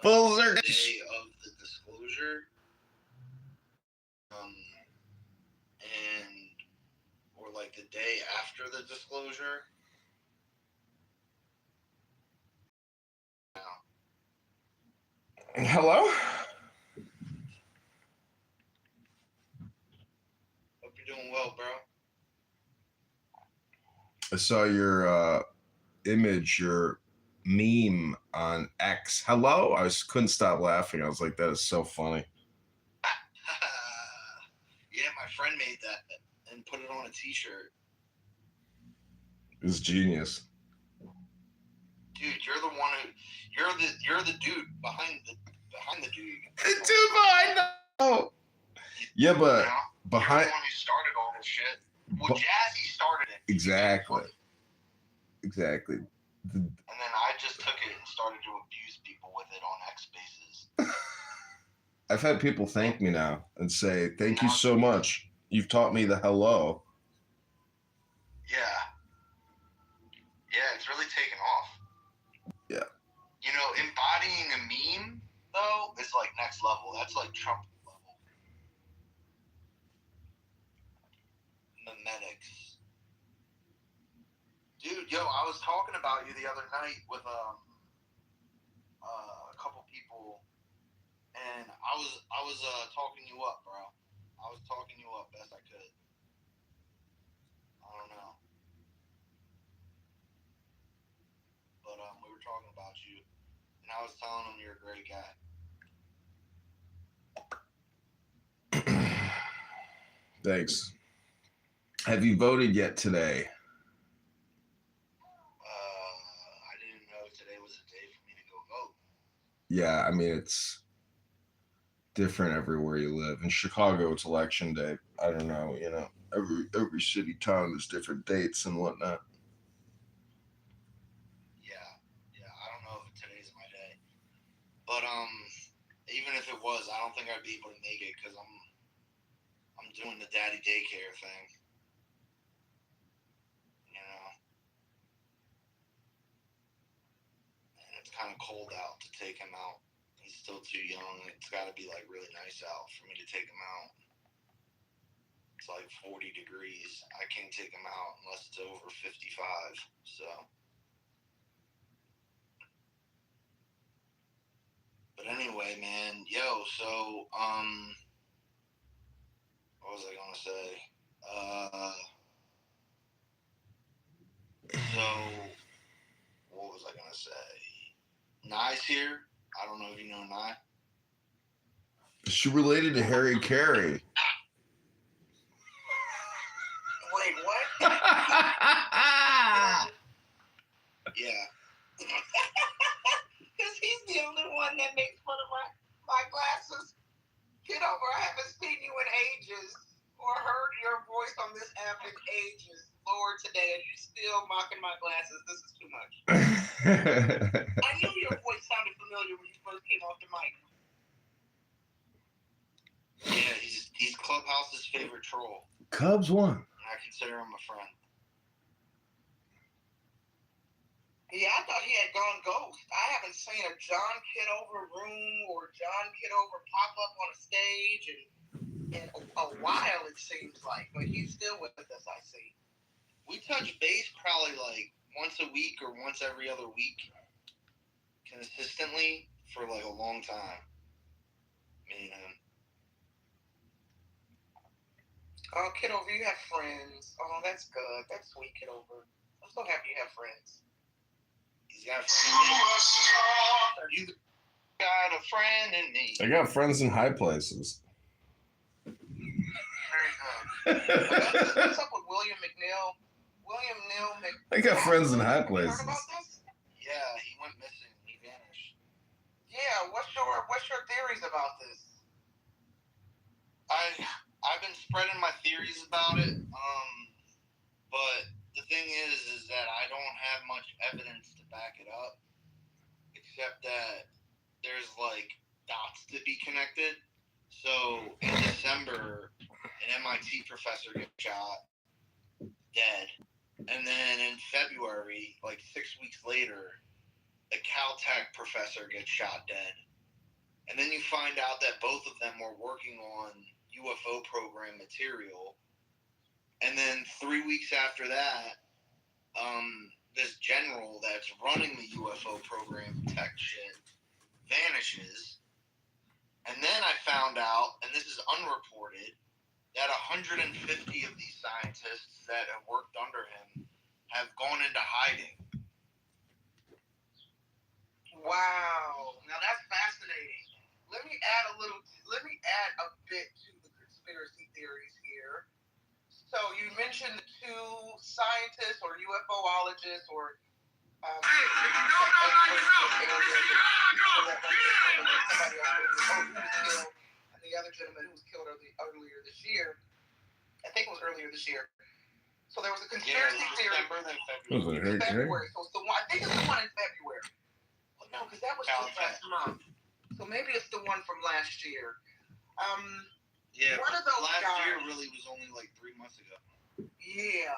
Full the circle. day of the disclosure, and or like the day after the disclosure. Hello? Hope you're doing well, bro. I saw your image, your meme on X. Hello? Couldn't stop laughing. I was like, that is so funny. Yeah, my friend made that and put it on a t-shirt. It's genius. Dude, you're the one who you're the dude behind the dude. The dude behind the yeah, but behind you're the one who started all this shit. Well, Jazzy started it. Exactly. And then I just took it and started to abuse people with it on X Spaces. I've had people thank me now and say, thank you so much. You've taught me the hello. Yeah. Yeah, it's really taken off. Yeah. You know, embodying a meme, though, is like next level. That's like Trump level. Memetics. Dude, yo, I was talking about you the other night with a couple people, and I was talking you up, bro. I was talking you up best I could. I don't know, but we were talking about you, and I was telling them you're a great guy. Thanks. Have you voted yet today? I didn't know today was a day for me to go vote. Yeah, I mean, it's different everywhere you live. In Chicago, it's election day. I don't know, you know, every city, town, there's different dates and whatnot. Yeah, I don't know if today's my day, but even if it was, I don't think I'd be able to make it because I'm doing the daddy daycare thing. You know, and it's kind of cold out to take him out. He's still too young. It's got to be like really nice out for me to take him out. It's like 40 degrees. I can't take him out unless it's over 55. So, but anyway, man, yo. So, what was I gonna say? So, what was I gonna say? Nye's here. I don't know if you know Nye. Is she related to Harry Carey? Wait, what? Yeah. Because he's the only one that makes fun of my glasses. Kitover, I haven't seen you in ages or heard your voice on this app in ages. Lord, today, and you're still mocking my glasses. This is too much. I knew your voice sounded familiar when you first came off the mic. Yeah, he's Clubhouse's favorite troll. Cubs won. And I consider him a friend. Yeah, I thought he had gone ghost. I haven't seen a John Kitover room or John Kitover pop up on a stage in a while, it seems like. But he's still with us, I see. We touch base probably like once a week or once every other week consistently for like a long time. Me and him. Oh, Kitover, you have friends. Oh, that's good. That's sweet, Kitover. I'm so happy you have friends. He's got a friend in me. You got a friend in me. I got friends in high places. Very good. What's up with William McNeil? I got friends in high places. You heard about this? Yeah, he went missing. He vanished. Yeah, what's your theories about this? I've been spreading my theories about it. But the thing is that I don't have much evidence to back it up, except that there's like dots to be connected. So in December, an MIT professor gets shot, dead. And then in February, like 6 weeks later, a Caltech professor gets shot dead. And then you find out that both of them were working on UFO program material. And then 3 weeks after that, this general that's running the UFO program tech shit vanishes. And then I found out, and this is unreported, that 150 of these scientists that have worked under him have gone into hiding. Wow. Now that's fascinating. Let me add a bit to the conspiracy theories here. So you mentioned the two scientists or UFOologists or and the other gentleman who was killed earlier this year. I think it was earlier this year. So there was a conspiracy theory. February. So it's the one. I think it's the one in February. Well, no, because that was just last month. So maybe it's the one from last year. Yeah, one of those last guys, year really was only like 3 months ago. Yeah.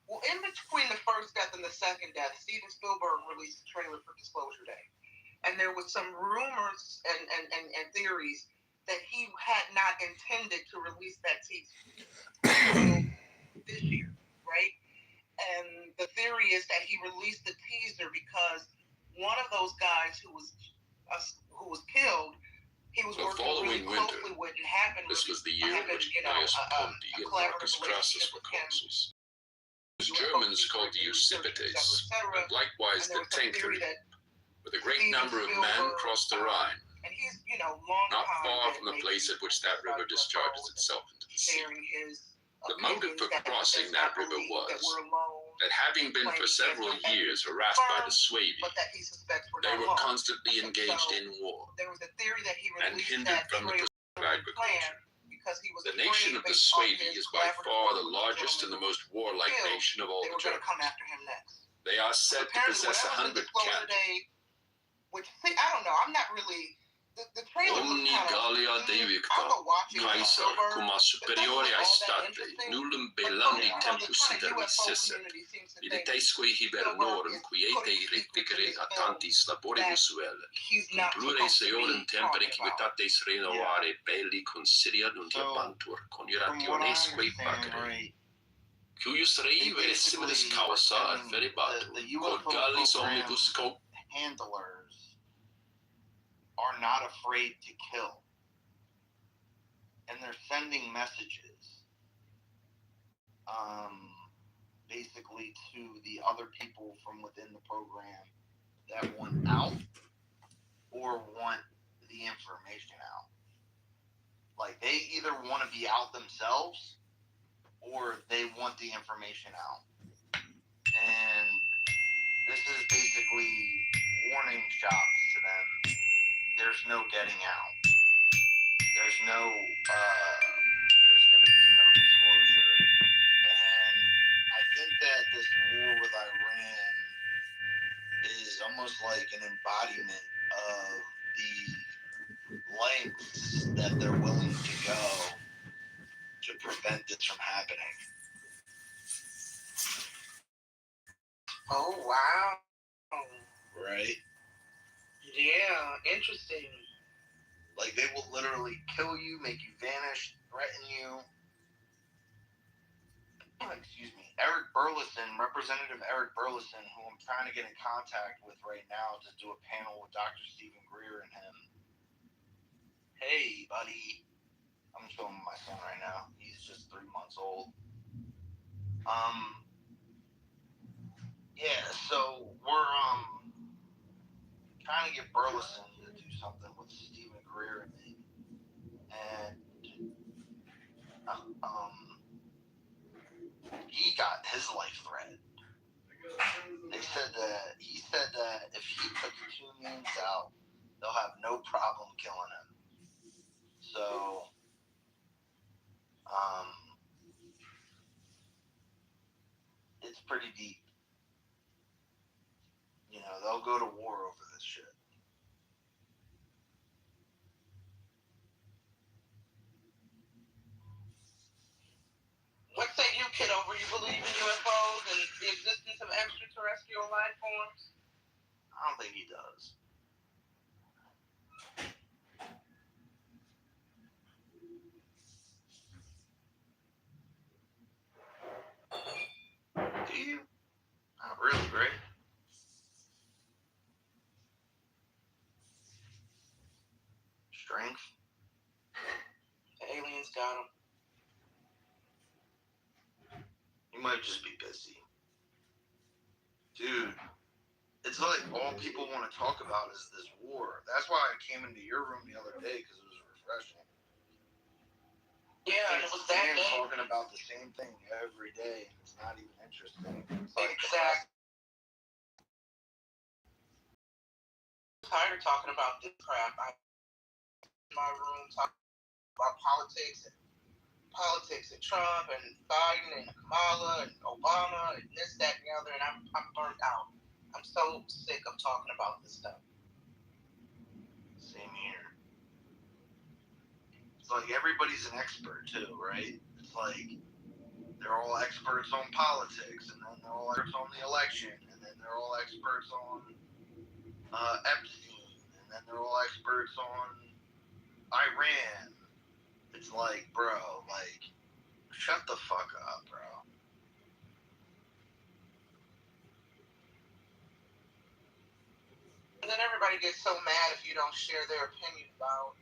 Well, in between the first death and the second death, Steven Spielberg released a trailer for Disclosure Day. And there was some rumors and theories that he had not intended to release that teaser this year, right? And the theory is that he released the teaser because one of those guys who was killed, he was working really closely with and happened. This was the year in which Gaius Ponti and Marcus Crassus were consuls. The Germans called the Usipetes, and likewise the Tenkeri, with a great number of men crossed the Rhine, and he's, not far from the place at which that river discharges itself into the sea. The motive for crossing that river was that, having been for several years harassed by the Suebi, they were constantly engaged in war and hindered from the pursuit of agriculture. The nation of the Suebi is by far the largest and the most warlike nation of all the Germans. They are said to possess 100 cannon. Which, I don't know, I'm not really... The trailer Omni Gallia devicta, Caesar, cumma superiore ae state, nullum belandi tempus intermissesse, viditesque hibernorum, quiete recticere a tantis laboribus vel, plure seorem tempere civitates renovare belli consilia nuntiabantur coniurationesque facere. Cuius rei verissimilis causa adferebatur, quod gallis omnibus handlers are not afraid to kill. And they're sending messages basically to the other people from within the program that want out or want the information out. Like, they either want to be out themselves or they want the information out. And this is basically warning shots to them. There's no getting out. There's going to be no disclosure. And I think that this war with Iran is almost like an embodiment of the lengths that they're willing to go to prevent this from happening. Oh, wow. Right? Yeah, interesting. Like, they will literally kill you, make you vanish, threaten you. Excuse me. Eric Burleson, Representative Eric Burleson, who I'm trying to get in contact with right now to do a panel with Dr. Stephen Greer and him. Hey, buddy. I'm showing my son right now. He's just 3 months old. Yeah, so we're trying to get Burleson to do something with Stephen Greer and me. And he got his life threatened. He said that if he puts 2 names out, they'll have no problem killing him. So, it's pretty deep. You know, they'll go to war over this shit. What say you, Kitover? You believe in UFOs and the existence of extraterrestrial life forms? I don't think he does. Do you? Not really, right? Strength. The aliens got him. You might just be busy. Dude, it's like all people want to talk about is this war. That's why I came into your room the other day, because it was refreshing. Yeah, and it was that day. Talking about the same thing every day, and it's not even interesting. It's like, exactly. I'm tired of talking about this crap. I'm in my room talking about politics and Trump and Biden and Kamala and Obama and this, that, and the other, and I'm burnt out. I'm so sick of talking about this stuff. Same here. It's like everybody's an expert too, right? It's like they're all experts on politics, and then they're all experts on the election, and then they're all experts on Epstein, and then they're all experts on Iran. It's like, bro, like, shut the fuck up, bro. And then everybody gets so mad if you don't share their opinion about,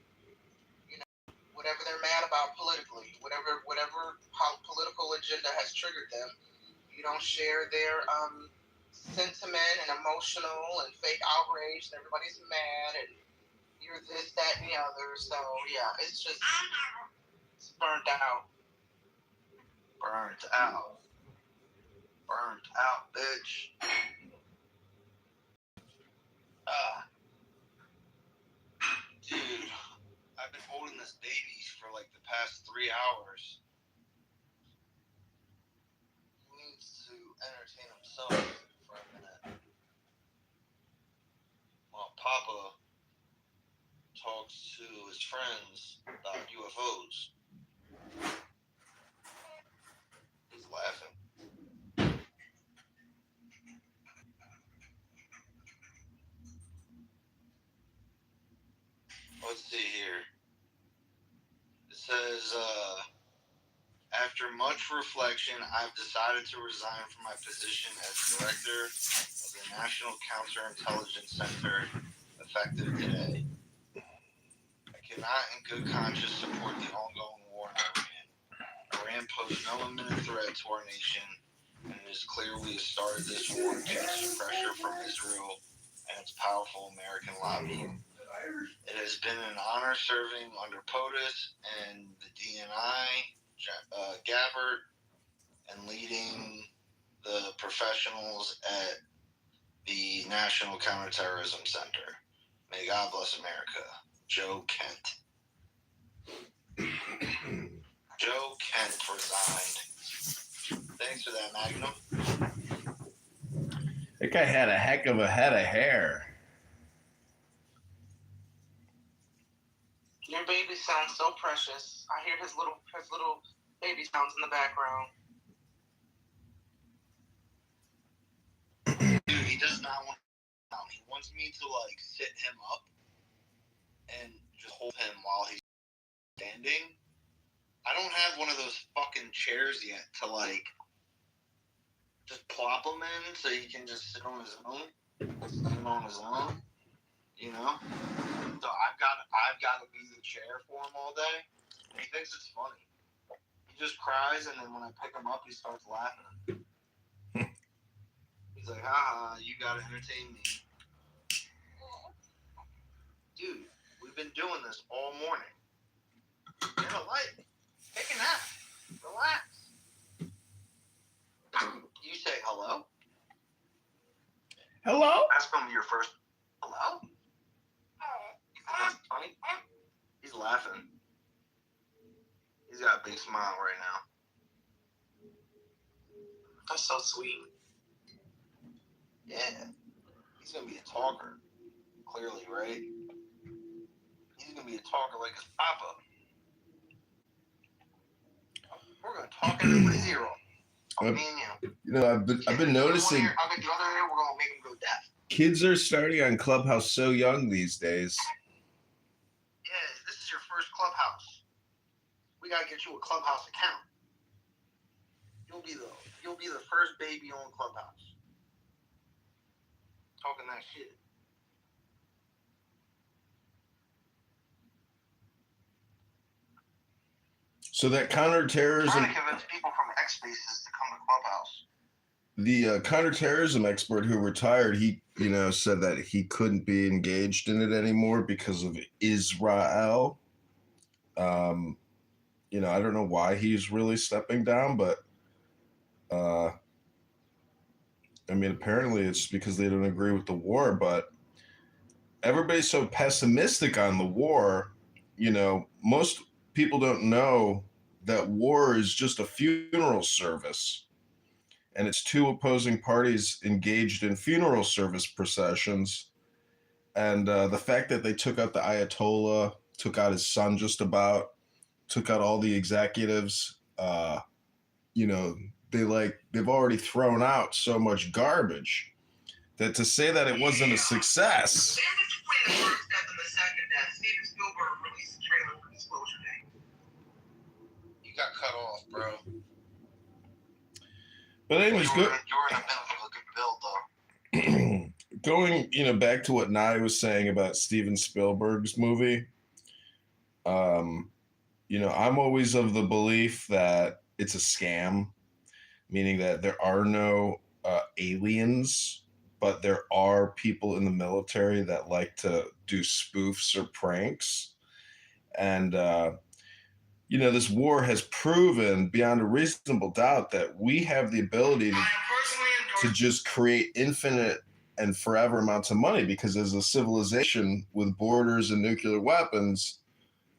whatever they're mad about politically, whatever political agenda has triggered them. You don't share their sentiment and emotional and fake outrage, and everybody's mad, and you're this, that, and the other. So yeah, it's just burnt out. Burnt out. Burnt out, bitch. Dude, I've been holding this baby for like the past 3 hours. He needs to entertain himself for a minute. While Papa talks to his friends about UFOs. He's laughing. Let's see here. It says, after much reflection, I've decided to resign from my position as director of the National Counterintelligence Center, effective today. I cannot in good conscience support the ongoing war in Iran. Iran posed no imminent threat to our nation, and it is clear we have started this war due to pressure from Israel and its powerful American lobby. It has been an honor serving under POTUS and the DNI, Gabbard, and leading the professionals at the National Counterterrorism Center. May God bless America. Joe Kent. Joe Kent resigned. Thanks for that, Magnum. That guy had a heck of a head of hair. Your baby sounds so precious. I hear his little baby sounds in the background. Dude, he does not want to down. He wants me to like sit him up and just hold him while he's standing. I don't have one of those fucking chairs yet to like just plop him in so he can just sit on his own. You know? So I've got to be the chair for him all day. And he thinks it's funny. He just cries, and then when I pick him up, he starts laughing. He's like, haha, you gotta entertain me. Dude, we've been doing this all morning. Get a light. Take a nap. Relax. You say hello? Hello? That's from your first hello? That's funny. He's laughing. He's got a big smile right now. That's so sweet. Yeah. He's gonna be a talker. Clearly, right? He's gonna be a talker like his papa. We're gonna talk everybody's ear off. Me and you. You know, I've been noticing. I'll get the other ear. We're gonna make him go deaf. Kids are starting on Clubhouse so young these days. Yeah, this is your first Clubhouse. We gotta get you a Clubhouse account. You'll be the first baby on Clubhouse. Talking that shit. So that counterterrorism. Trying to convince people from X Spaces to come to Clubhouse. The counterterrorism expert who retired, he said that he couldn't be engaged in it anymore because of Israel. I don't know why he's really stepping down, but apparently it's because they don't agree with the war. But everybody's so pessimistic on the war. Most people don't know that war is just a funeral service. And it's two opposing parties engaged in funeral service processions. And the fact that they took out the Ayatollah, took out his son just about, took out all the executives, they've already thrown out so much garbage that to say that it wasn't a success. In between the first death and the second death, Steven Spielberg released a trailer for Disclosure Day. You got cut off, bro. But anyways, you were in the middle of a good build, though. Going, back to what Nye was saying about Steven Spielberg's movie, I'm always of the belief that it's a scam, meaning that there are no aliens, but there are people in the military that like to do spoofs or pranks. And, this war has proven beyond a reasonable doubt that we have the ability to just create infinite and forever amounts of money, because as a civilization with borders and nuclear weapons,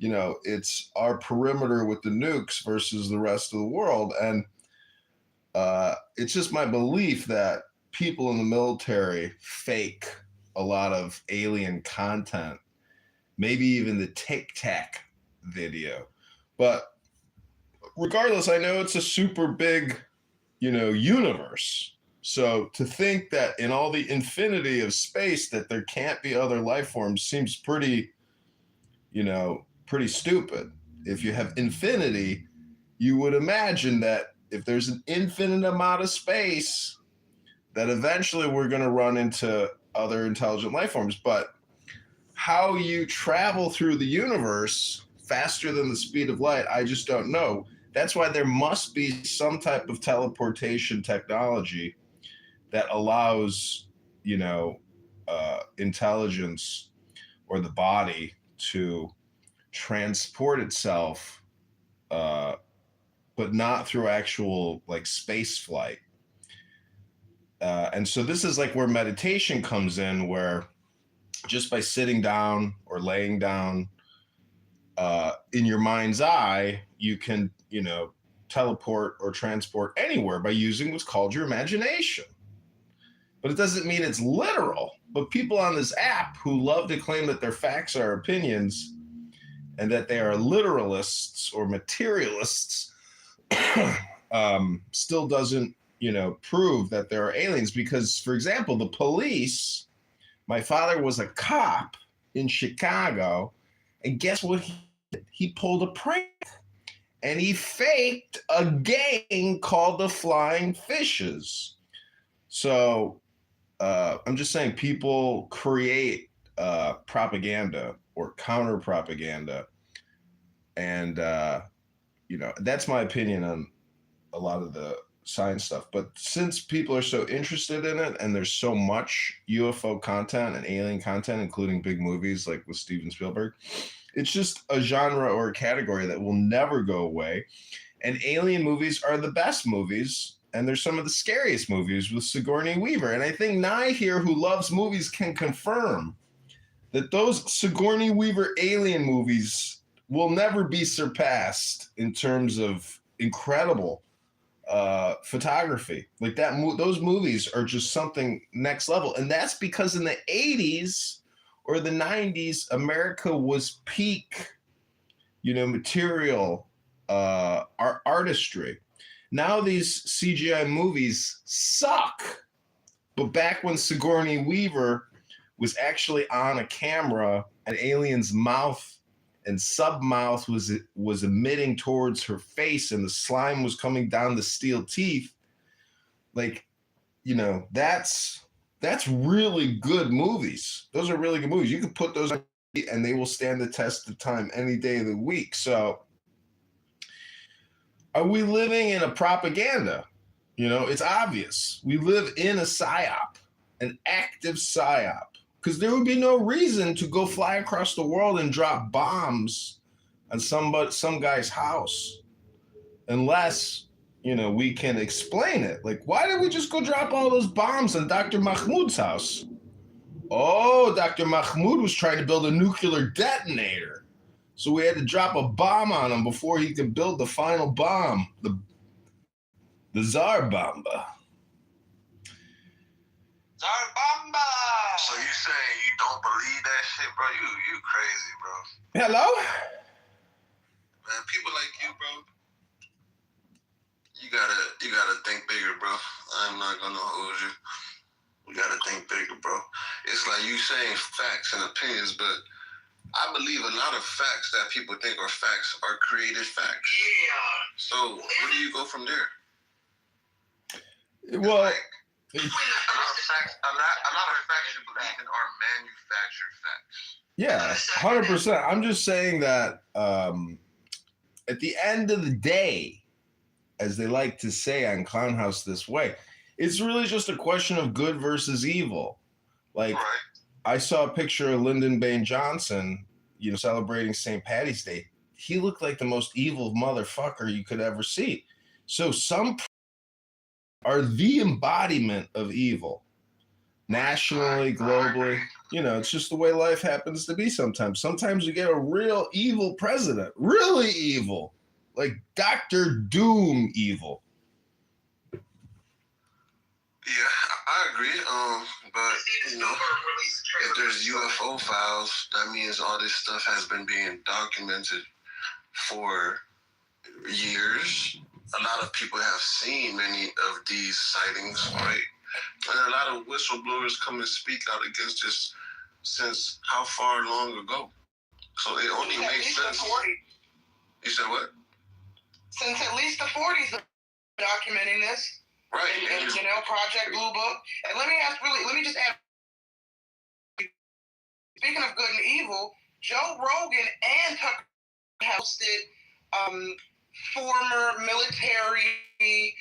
it's our perimeter with the nukes versus the rest of the world. And it's just my belief that people in the military fake a lot of alien content, maybe even the Tic Tac video. But regardless, I know it's a super big, universe. So to think that in all the infinity of space that there can't be other life forms seems pretty stupid. If you have infinity, you would imagine that if there's an infinite amount of space, that eventually we're going to run into other intelligent life forms. But how you travel through the universe faster than the speed of light, I just don't know. That's why there must be some type of teleportation technology that allows, intelligence or the body to transport itself, but not through actual space flight. And so this is where meditation comes in, where just by sitting down or laying down in your mind's eye, you can, teleport or transport anywhere by using what's called your imagination. But it doesn't mean it's literal. But people on this app who love to claim that their facts are opinions and that they are literalists or materialists still doesn't, prove that there are aliens. Because, for example, the police, my father was a cop in Chicago, and guess what he did? He pulled a prank. And he faked a gang called the Flying Fishes. So I'm just saying people create propaganda or counter propaganda. And, that's my opinion on a lot of the science stuff. But since people are so interested in it and there's so much UFO content and alien content, including big movies like with Steven Spielberg, it's just a genre or a category that will never go away. And alien movies are the best movies. And they're some of the scariest movies with Sigourney Weaver. And I think Nye here, who loves movies, can confirm that those Sigourney Weaver alien movies will never be surpassed in terms of incredible photography. Those movies are just something next level. And that's because in the 80s or the 90s, America was peak, material artistry. Now these CGI movies suck, But back when Sigourney Weaver was actually on a camera, an alien's mouth and submouth was emitting towards her face, and the slime was coming down the steel teeth. Like, you know, that's really good movies. Those are really good movies. You can put those on and they will stand the test of time any day of the week. So, are we living in a propaganda? You know, it's obvious. We live in a psyop, an active psyop. Because there would be no reason to go fly across the world and drop bombs on some guy's house unless, you know, we can explain it. Like, why did we just go drop all those bombs on Dr. Mahmoud's house? Oh, Dr. Mahmoud was trying to build a nuclear detonator. So we had to drop a bomb on him before he could build the final bomb, the Tsar Bomba. Tsar Bomba! So you saying you don't believe that shit, bro? You crazy, bro. Hello? Man, people like you, bro. You gotta think bigger, bro. I'm not gonna hold you. You gotta think bigger, bro. It's like you saying facts and opinions, but I believe a lot of facts that people think are facts are created facts. Yeah. So where do you go from there? Well, Like, a lot of facts you believe in are manufactured facts. yeah, 100%. I'm just saying that at the end of the day, as they like to say on Clown House This Way, it's really just a question of good versus evil. Like, Right. I saw a picture of Lyndon Baines Johnson, you know, celebrating St. Patty's Day. He looked like the most evil motherfucker you could ever see. So some are the embodiment of evil, nationally, globally. You know, it's just the way life happens to be sometimes. Sometimes you get a real evil president, really evil, like Dr. Doom evil. Yeah, I agree. But you know, if there's UFO files, that means all this stuff has been being documented for years. A lot of people have seen many of these sightings, right? And a lot of whistleblowers come and speak out against this since how far long ago? So it only makes sense. You said what? Since at least the 40s, documenting this. Right. And you know, Project Blue Book. And let me just add, speaking of good and evil, Joe Rogan and Tucker hosted former military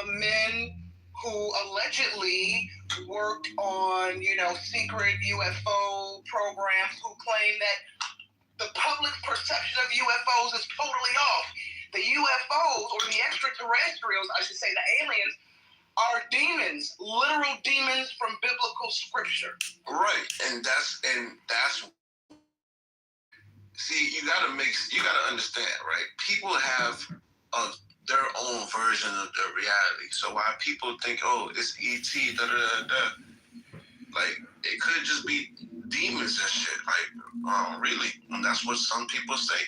men who allegedly worked on, you know, secret UFO programs, who claim that the public perception of UFOs is totally off. The UFOs, or the extraterrestrials, I should say, the aliens, are demons, literal demons from biblical scripture. Right, and that's see, you gotta understand, right? People have their own version of the reality. So why people think, oh, it's ET, da da da da, like it could just be demons and shit. Like, really, and that's what some people say.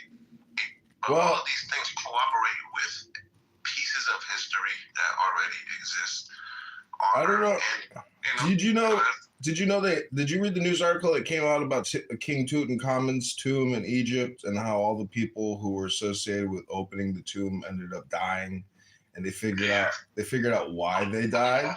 But Well, all of these things cooperate with pieces of history that already exist. I don't know. And, Did you know that? Did you read the news article that came out about King Tutankhamun's tomb in Egypt and how all the people who were associated with opening the tomb ended up dying, and they figured out why they died?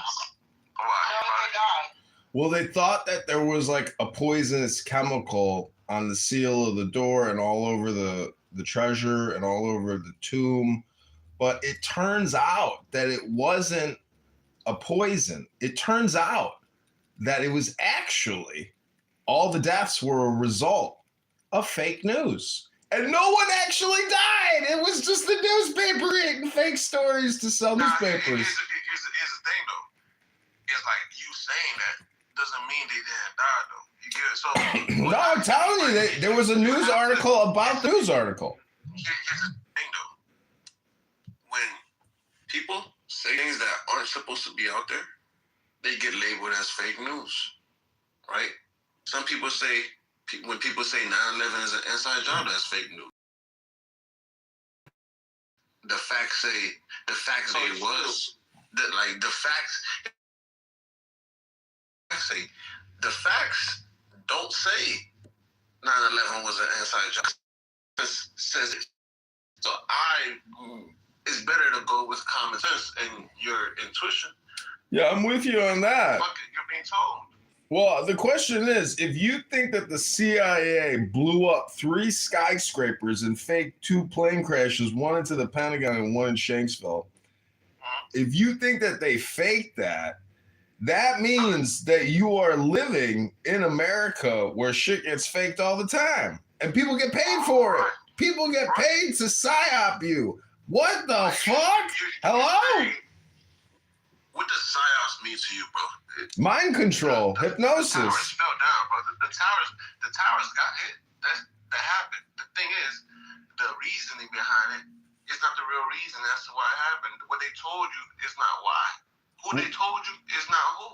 Well, they thought that there was like a poisonous chemical on the seal of the door and all over the treasure and all over the tomb, but it turns out that it wasn't a poison. It turns out that it was actually, all the deaths were a result of fake news. And no one actually died. It was just the newspaper creating fake stories to sell newspapers. Here's the thing, though. It's like you saying that doesn't mean they didn't die, though. You get it? So no, I'm telling you, there was a news article about the news article. Here's the thing, though. When people say things that aren't supposed to be out there, they get labeled as fake news, right? Some people say, when people say 9/11 is an inside job, that's fake news. The facts say it was. The facts say the facts don't say 9/11 was an inside job. It says it. So it's better to go with common sense and your intuition. Yeah, I'm with you on that. Fuck it, you're being told. Well, the question is, if you think that the CIA blew up 3 skyscrapers and faked 2 plane crashes, one into the Pentagon and one in Shanksville, if you think that they faked that, that means that you are living in America where shit gets faked all the time. And people get paid for it. People get paid to psyop you. What the fuck? Hello? What does psyops mean to you, bro? Mind control, hypnosis. The towers fell down, bro. The towers got hit. That happened. The thing is, the reasoning behind it is not the real reason as to why it happened. What they told you is not why. Who they told you is not who.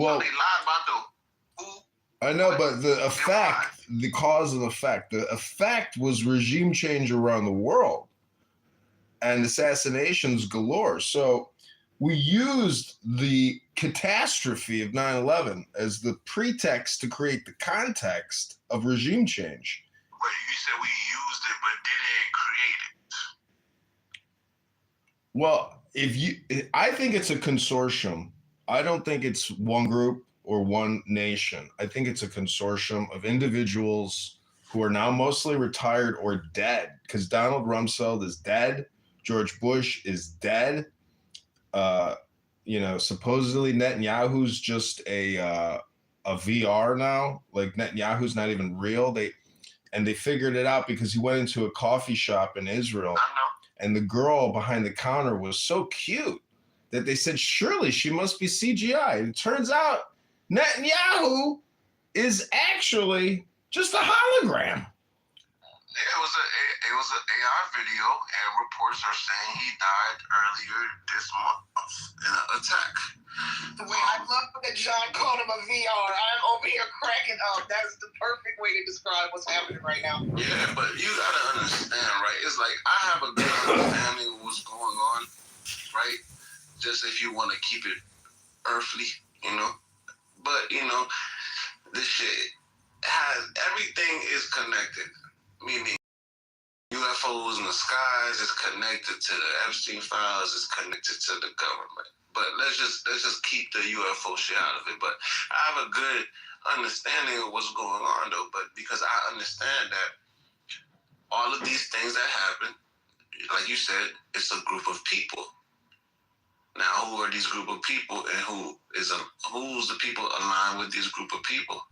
Well, so they lied about the who. I know, but the effect, the cause and effect, the effect was regime change around the world and assassinations galore. So we used the catastrophe of 9/11 as the pretext to create the context of regime change. But you said we used it, but didn't create it. Well, I think it's a consortium. I don't think it's one group or one nation. I think it's a consortium of individuals who are now mostly retired or dead, because Donald Rumsfeld is dead. George Bush is dead. Supposedly Netanyahu's just a VR now. Like Netanyahu's not even real. They figured it out because he went into a coffee shop in Israel, and the girl behind the counter was so cute that they said, surely she must be CGI. And it turns out Netanyahu is actually just a hologram. It was an AI video, and reports are saying he died earlier this month in an attack. The way I love that John called him a VR. I'm over here cracking up. That is the perfect way to describe what's happening right now. Yeah, but you gotta understand, right? It's like I have a good understanding of what's going on, right? Just if you want to keep it earthly, But this shit everything is connected. Meaning UFOs in the skies is connected to the Epstein files, is connected to the government. But let's just keep the UFO shit out of it. But I have a good understanding of what's going on though, but because I understand that all of these things that happen, like you said, it's a group of people. Now, who are these group of people, and who's the people aligned with this group of people?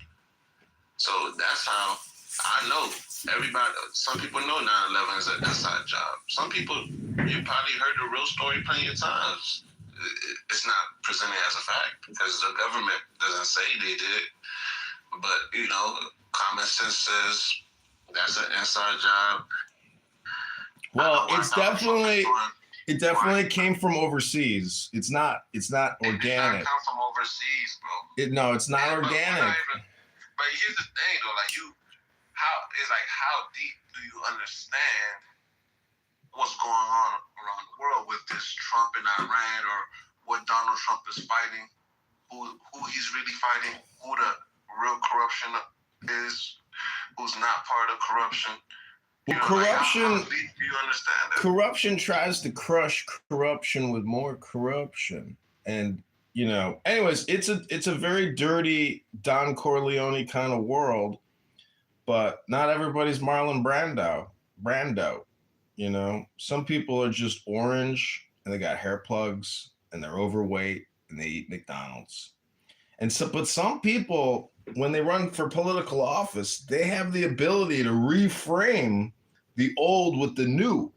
So that's how I know everybody. Some people know 9/11 is an inside job. Some people, you probably heard the real story plenty of times. It's not presented as a fact because the government doesn't say they did it. But common sense says that's an inside job. Well, it definitely came from overseas. It's not organic. It did not come from overseas, bro. It's not organic. But here's the thing, though. How deep do you understand what's going on around the world with this Trump in Iran, or what Donald Trump is fighting, who he's really fighting, who the real corruption is, who's not part of corruption? Well, corruption. How deep do you understand that? Corruption tries to crush corruption with more corruption, and anyways, it's a very dirty Don Corleone kind of world, but not everybody's Marlon Brando. Some people are just orange and they got hair plugs and they're overweight and they eat McDonald's. But some people, when they run for political office, they have the ability to reframe the old with the new.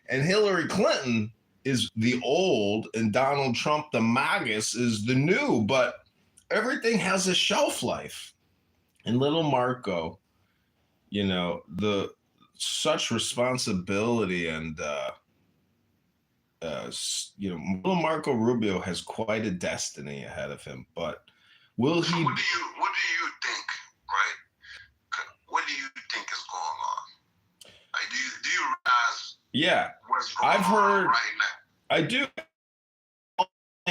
And Hillary Clinton is the old, and Donald Trump, the magus, is the new. But everything has a shelf life. And little Marco, such responsibility, and little Marco Rubio has quite a destiny ahead of him. But will he? What do you think, right? What do you think is going on? Like, do you realize? Yeah, what's going I've heard. On right now? I do.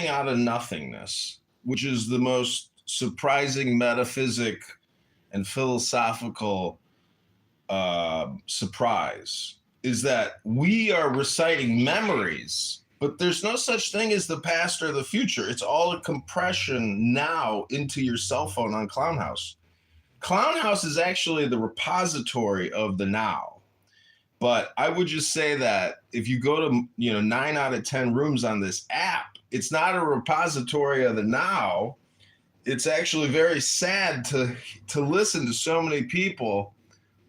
Out of nothingness, which is the most surprising metaphysic and philosophical surprise is that we are reciting memories, but there's no such thing as the past or the future. It's all a compression now into your cell phone on Clownhouse. Clownhouse is actually the repository of the now. But I would just say that if you go to 9 out of 10 rooms on this app, it's not a repository of the now. It's actually very sad to listen to so many people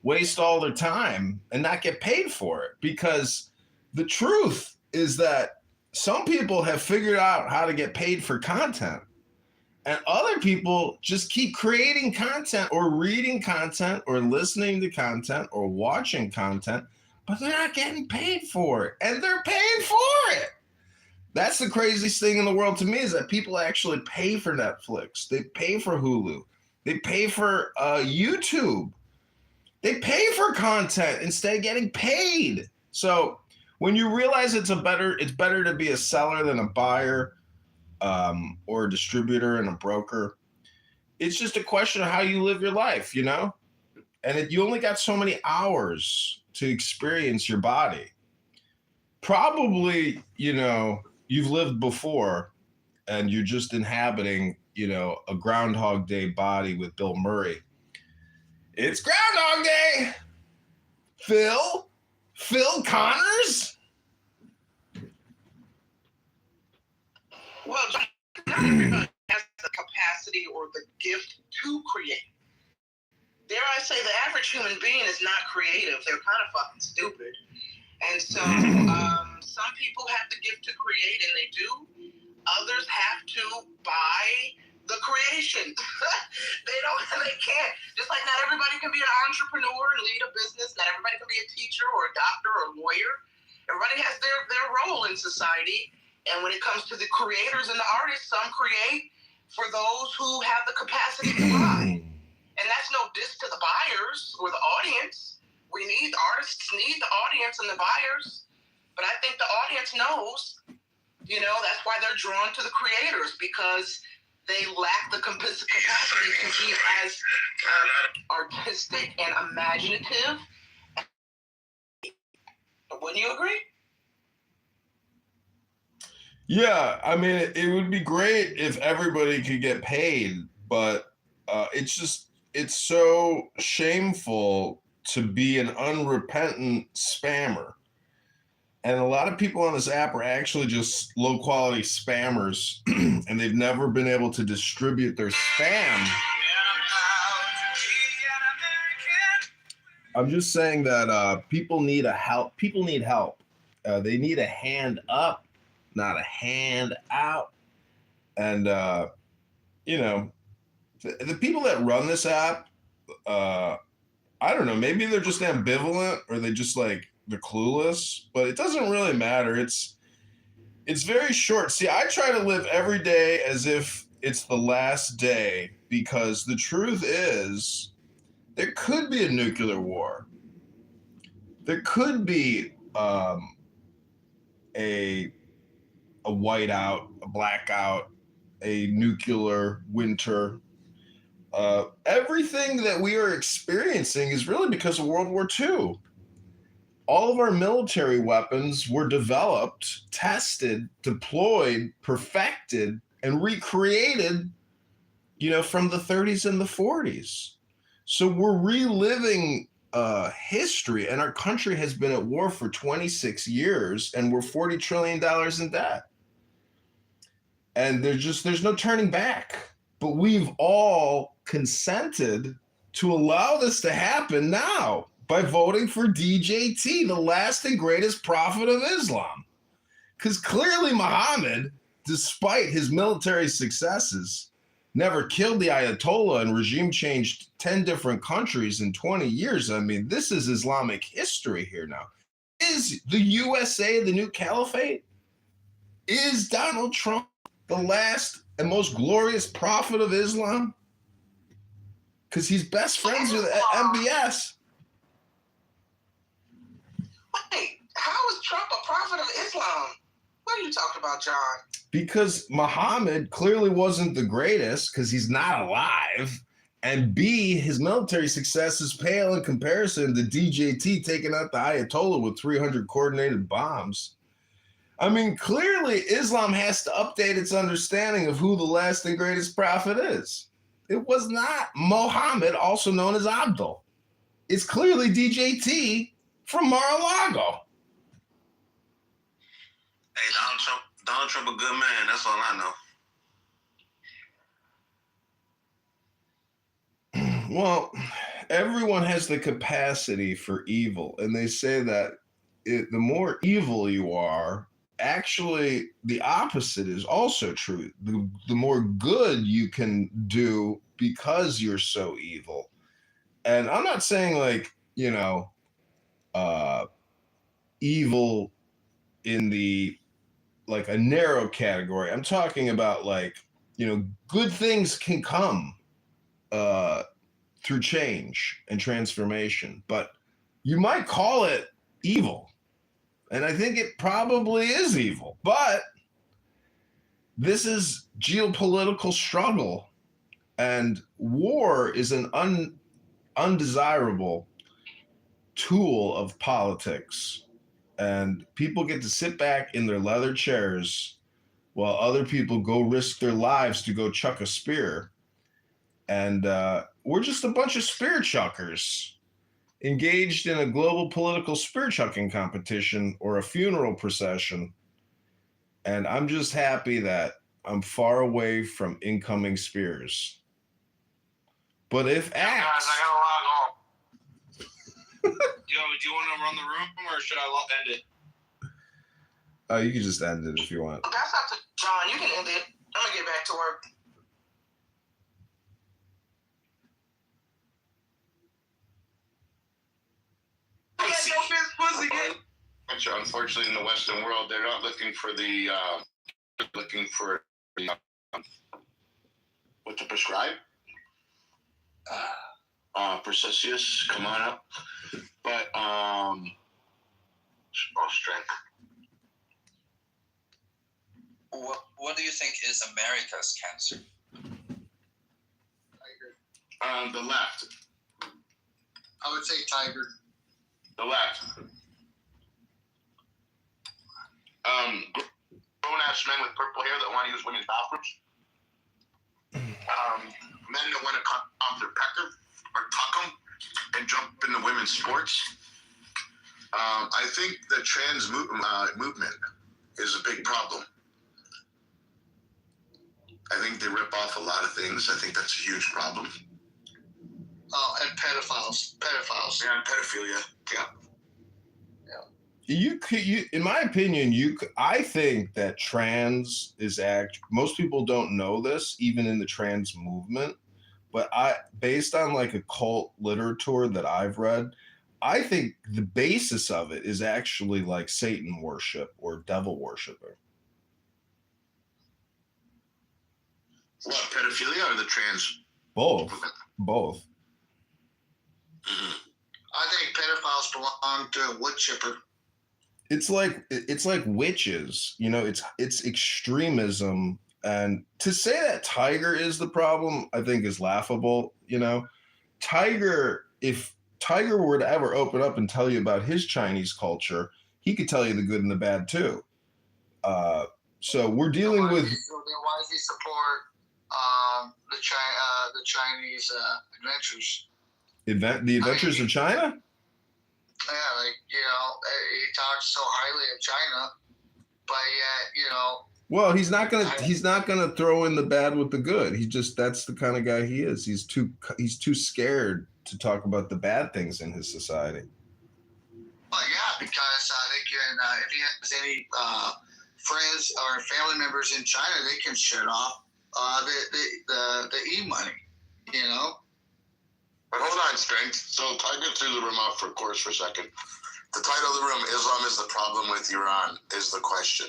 waste all their time and not get paid for it, because the truth is that some people have figured out how to get paid for content, and other people just keep creating content or reading content or listening to content or watching content, but they're not getting paid for it, and they're paying for it. That's the craziest thing in the world to me, is that people actually pay for Netflix. They pay for Hulu. They pay for YouTube. They pay for content instead of getting paid. So when you realize it's better to be a seller than a buyer, or a distributor and a broker, it's just a question of how you live your life, And you only got so many hours to experience your body. Probably, you've lived before and you're just inhabiting, a Groundhog Day body with Bill Murray. It's Groundhog Day! Phil Connors? Well, not everybody has the capacity or the gift to create. Dare I say, the average human being is not creative. They're kind of fucking stupid. And so some people have the gift to create, and they do. Others have to buy the creation. They can't. Just like not everybody can be an entrepreneur and lead a business. Not everybody can be a teacher or a doctor or a lawyer. Everybody has their role in society. And when it comes to the creators and the artists, some create for those who have the capacity to buy. And that's no diss to the buyers or the audience. Artists need the audience and the buyers. But I think the audience knows, that's why they're drawn to the creators, because they lack the capacity to be as artistic and imaginative. Wouldn't you agree? Yeah, I mean, it would be great if everybody could get paid, but it's so shameful to be an unrepentant spammer. And a lot of people on this app are actually just low quality spammers, and they've never been able to distribute their spam. I'm just saying that people need help. People need help. They need a hand up, not a hand out. And, the people that run this app, I don't know, maybe they're just ambivalent, or they just they're clueless, but it doesn't really matter. It's very short. See, I try to live every day as if it's the last day, because the truth is there could be a nuclear war. There could be a whiteout, a blackout, a nuclear winter. Everything that we are experiencing is really because of World War II. All of our military weapons were developed, tested, deployed, perfected, and recreated, from the 30s and the 40s. So we're reliving history, and our country has been at war for 26 years, and we're $40 trillion in debt. And there's no turning back. But we've all consented to allow this to happen now by voting for DJT, the last and greatest prophet of Islam. Because clearly Muhammad, despite his military successes, never killed the Ayatollah and regime changed 10 different countries in 20 years. I mean, this is Islamic history here now. Is the USA the new caliphate? Is Donald Trump the last and most glorious prophet of Islam? Because he's best friends with MBS. Wait, how is Trump a prophet of Islam? What are you talking about, John? Because Muhammad clearly wasn't the greatest because he's not alive. And B, his military successes pale in comparison to DJT taking out the Ayatollah with 300 coordinated bombs. I mean, clearly Islam has to update its understanding of who the last and greatest prophet is. It was not Muhammad, also known as Abdul. It's clearly DJT from Mar-a-Lago. Hey, Donald Trump a good man. That's all I know. Well, everyone has the capacity for evil, and they say that the more evil you are, actually the opposite is also true. The more good you can do because you're so evil. And I'm not saying evil in the like a narrow category. I'm talking about good things can come through change and transformation, but you might call it evil. And I think it probably is evil, but this is geopolitical struggle, and war is an undesirable tool of politics. And people get to sit back in their leather chairs while other people go risk their lives to go chuck a spear. And we're just a bunch of spear chuckers engaged in a global political spear chucking competition or a funeral procession. And I'm just happy that I'm far away from incoming spears. But if asked, guys, I gotta log off. Yo, do you want to run the room or should I end it? You can just end it if you want. That's up to John. You can end it. I'm gonna get back to work. Unfortunately, in the Western world, they're not looking for what to prescribe. Perseus, come on up. But strength. What do you think is America's cancer? The left. I would say tiger. The left. Grown-ass men with purple hair that want to use women's bathrooms. Men that want to cut off their pecker or tuck them and jump into women's sports. I think the trans movement is a big problem. I think they rip off a lot of things. I think that's a huge problem. Oh, and pedophiles. Yeah, and pedophilia. Yeah. You in my opinion, I think that trans is most people don't know this, even in the trans movement, but based on like a cult literature that I've read, I think the basis of it is actually like Satan worship or devil worshiping. What, pedophilia or the trans? Both. Mm-hmm. I think pedophiles belong to a wood chipper. It's like witches, it's extremism. And to say that Tiger is the problem, I think is laughable. Tiger, if Tiger were to ever open up and tell you about his Chinese culture, he could tell you the good and the bad too. So we're dealing with. Why does he support the Chinese adventures? The Adventures of China? Yeah, he talks so highly of China, but yet, Well, he's not gonna throw in the bad with the good. That's the kind of guy he is. He's too scared to talk about the bad things in his society. Well, yeah, because they can, if he has any friends or family members in China, they can shut off the e-money, But hold on, Strength. So Tiger threw the room off for course for a second. The title of the room, Islam is the problem with Iran, is the question.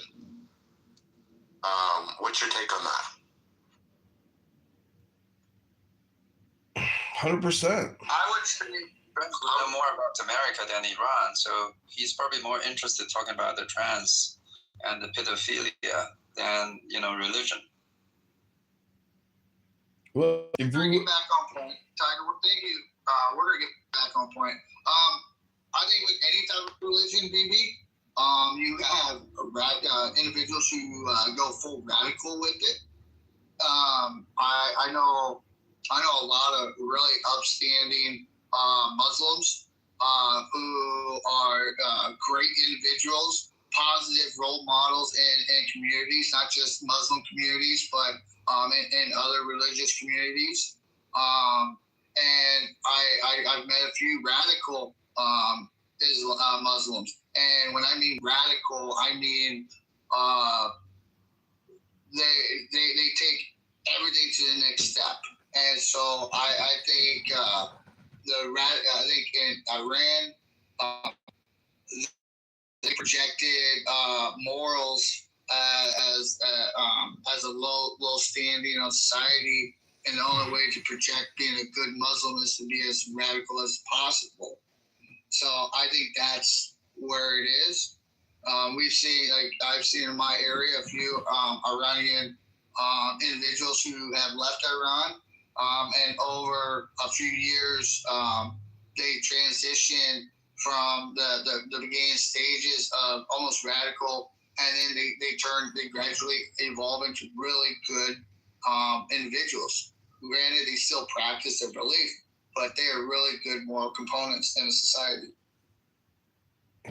What's your take on that? 100%. I would say Trump would know more about America than Iran, so he's probably more interested talking about the trans and the pedophilia than religion. Well, we're gonna get back on point, Tiger. Thank you. We're gonna get back on point. I think with any type of religion, BB, you have individuals who go full radical with it. I know a lot of really upstanding Muslims who are great individuals, positive role models in communities, not just Muslim communities, but in other religious communities. And I've met a few radical Muslims. And when I mean radical, I mean they take everything to the next step. And so I think in Iran, they projected morals as a low standing on society, and the only way to project being a good Muslim is to be as radical as possible. So I think that's where it is. We've seen, I've seen in my area, a few Iranian individuals who have left Iran, and over a few years, they transitioned from the beginning stages of almost radical, and then they gradually evolve into really good individuals. Granted, they still practice their belief, but they are really good moral components in a society.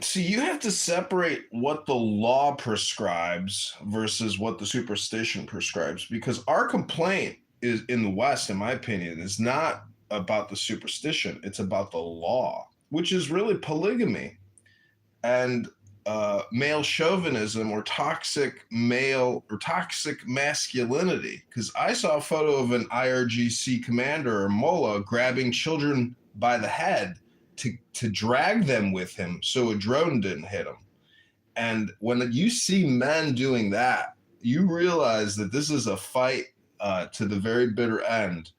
So you have to separate what the law prescribes versus what the superstition prescribes, because our complaint is in the West, in my opinion, is not about the superstition. It's about the law, which is really polygamy and male chauvinism, or toxic masculinity. Because I saw a photo of an IRGC commander or mullah grabbing children by the head to drag them with him so a drone didn't hit them. And when you see men doing that, you realize that this is a fight to the very bitter end.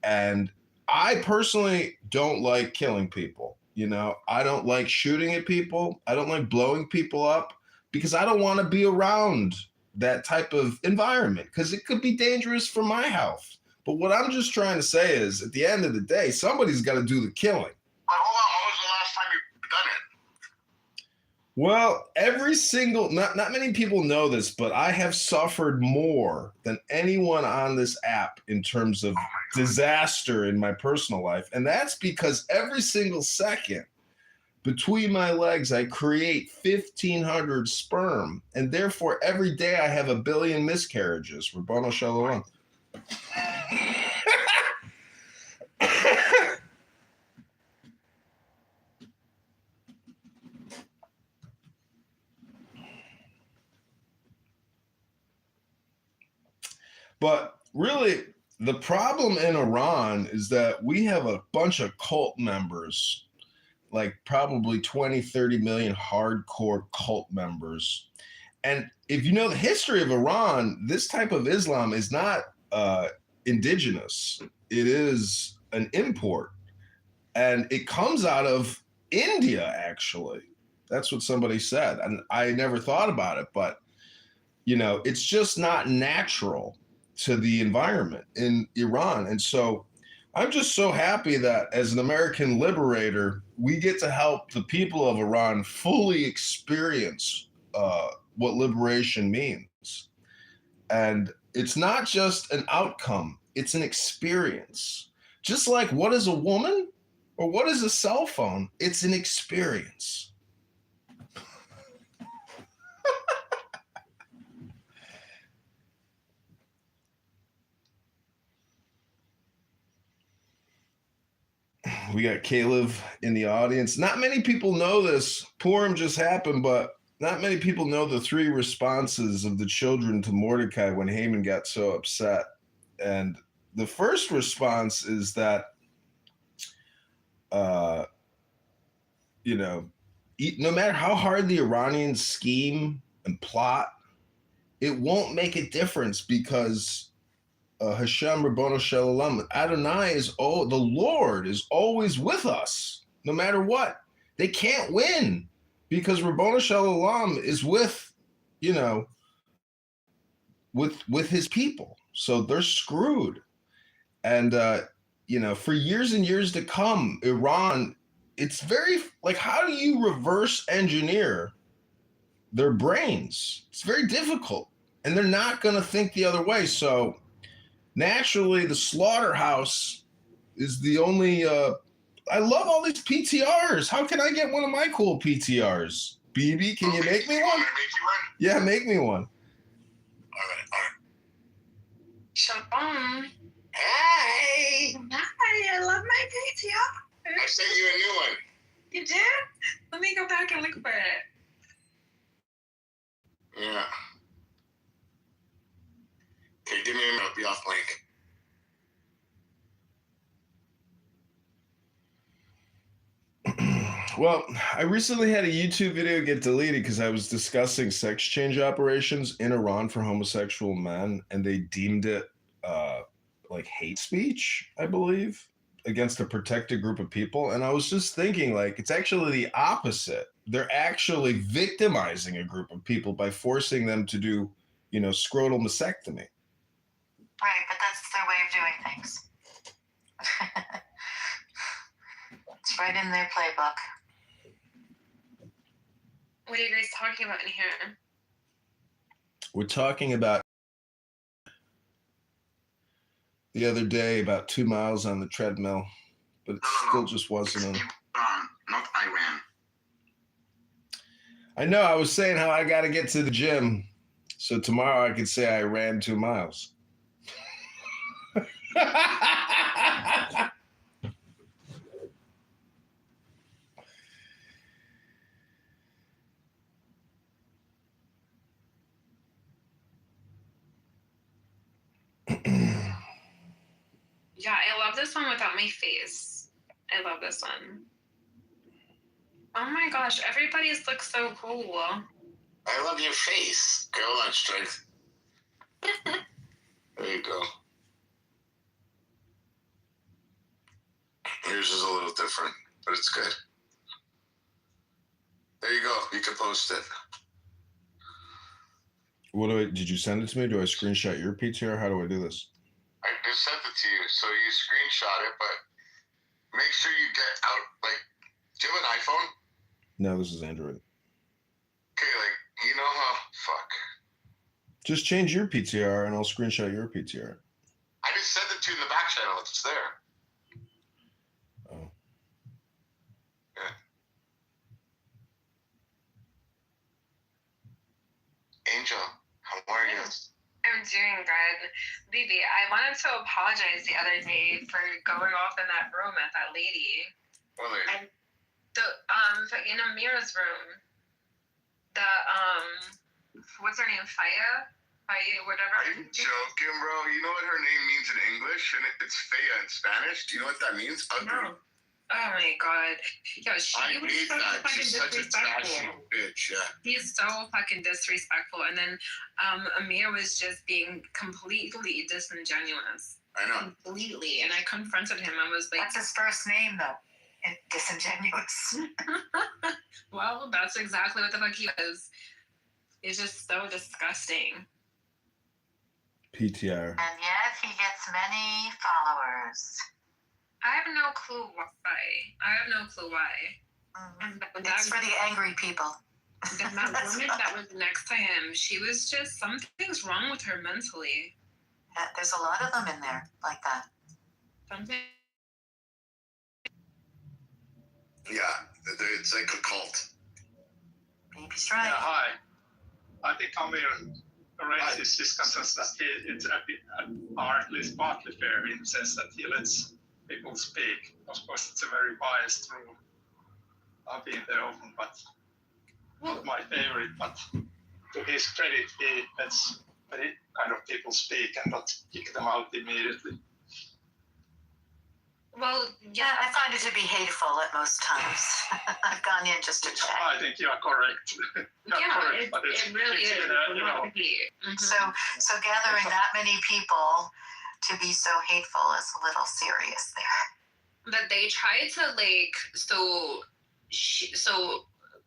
And I personally don't like killing people. I don't like shooting at people. I don't like blowing people up, because I don't want to be around that type of environment, because it could be dangerous for my health. But what I'm just trying to say is, at the end of the day, somebody's got to do the killing. But hold on, when was the last time you've done it? Well, not many people know this, but I have suffered more than anyone on this app in terms of disaster in my personal life. And that's because every single second between my legs, I create 1,500 sperm. And therefore, every day I have 1 billion miscarriages. Rabbano Shalom. But really, the problem in Iran is that we have a bunch of cult members, like probably 20, 30 million hardcore cult members. And if you know the history of Iran, this type of Islam is not indigenous. It is an import. And it comes out of India, actually. That's what somebody said. And I never thought about it, but, it's just not natural to the environment in Iran. And so I'm just so happy that as an American liberator, we get to help the people of Iran fully experience what liberation means. And it's not just an outcome, it's an experience. Just like, what is a woman or what is a cell phone? It's an experience. We got Caleb in the audience. Not many people know this. Purim just happened, but not many people know the 3 responses of the children to Mordecai when Haman got so upset. And the first response is that, no matter how hard the Iranians scheme and plot, it won't make a difference, because Hashem Rabbono Shalom, Adonai the Lord is always with us, no matter what. They can't win, because Rabbono Shalom is with you know, with his people. So they're screwed. And you know, for years and years to come, Iran, it's very like, how do you reverse engineer their brains? It's very difficult. And they're not going to think the other way. So naturally, the slaughterhouse is the only. I love all these PTRs. How can I get one of my cool PTRs? BB, can you make me one? Yeah, make me one. All right. Shalom. Hey. Hi, I love my PTR. I sent you a new one. You did? Let me go back and look for it. Yeah. Okay, give me a minute. I'll be off mic. Well, I recently had a YouTube video get deleted because I was discussing sex change operations in Iran for homosexual men, and they deemed it like hate speech, I believe, against a protected group of people. And I was just thinking, like, it's actually the opposite. They're actually victimizing a group of people by forcing them to do, you know, scrotal mastectomy. Right, but that's their way of doing things. It's right in their playbook. What are you guys talking about in here? We're talking about the other day about 2 miles on the treadmill, but it still just wasn't. Not Iran. I know. I was saying how I got to get to the gym, so tomorrow I could say I ran 2 miles. Yeah, I love this one without my face. I love this one. Oh my gosh, everybody's looks so cool. I love your face. Girl on strength. There you go. Yours is a little different, but it's good. There you go. You can post it. Did you send it to me? Do I screenshot your PTR? How do I do this? I just sent it to you, so you screenshot it, but make sure you get out, like, do you have an iPhone? No, this is Android. Okay, like, you know how, fuck. Just change your PTR and I'll screenshot your PTR. I just sent it to you in the back channel. It's there. Oh. Yeah. Angel, how are you? I'm doing good. Bibi, I wanted to apologize the other day for going off in that room at that lady. What lady? And in Amira's room. What's her name? Faya, whatever. Are you joking, bro? You know what her name means in English? And it's Fea in Spanish. Do you know what that means? Ugly. No. Oh my god. Yo, I was hate so that. fucking She's such a trashy disrespectful. bitch, yeah. He's so fucking disrespectful. And then Amir was just being completely disingenuous. I know. Completely. And I confronted him. I was like, That's his first name, though. Disingenuous. well, that's exactly what the fuck he was. It's just so disgusting. PTR. And yet he gets many followers. I have no clue why. It's for the angry people. That woman that was next to him, she was just, something's wrong with her mentally. Yeah, there's a lot of them in there like that. Something. Yeah, it's like a cult. Baby's right. Yeah, hi. I think Amir raises discussions that it's at least partly fair in the sense that he lets people speak. Of course, it's a very biased room. I've been there often, but not my favorite. But to his credit, he lets many kind of people speak and not kick them out immediately. Well, Yeah, I find it to be hateful at most times. I've gone in just to check. I think you are correct. It really is. So gathering that many people to be so hateful is a little serious there. But they tried to so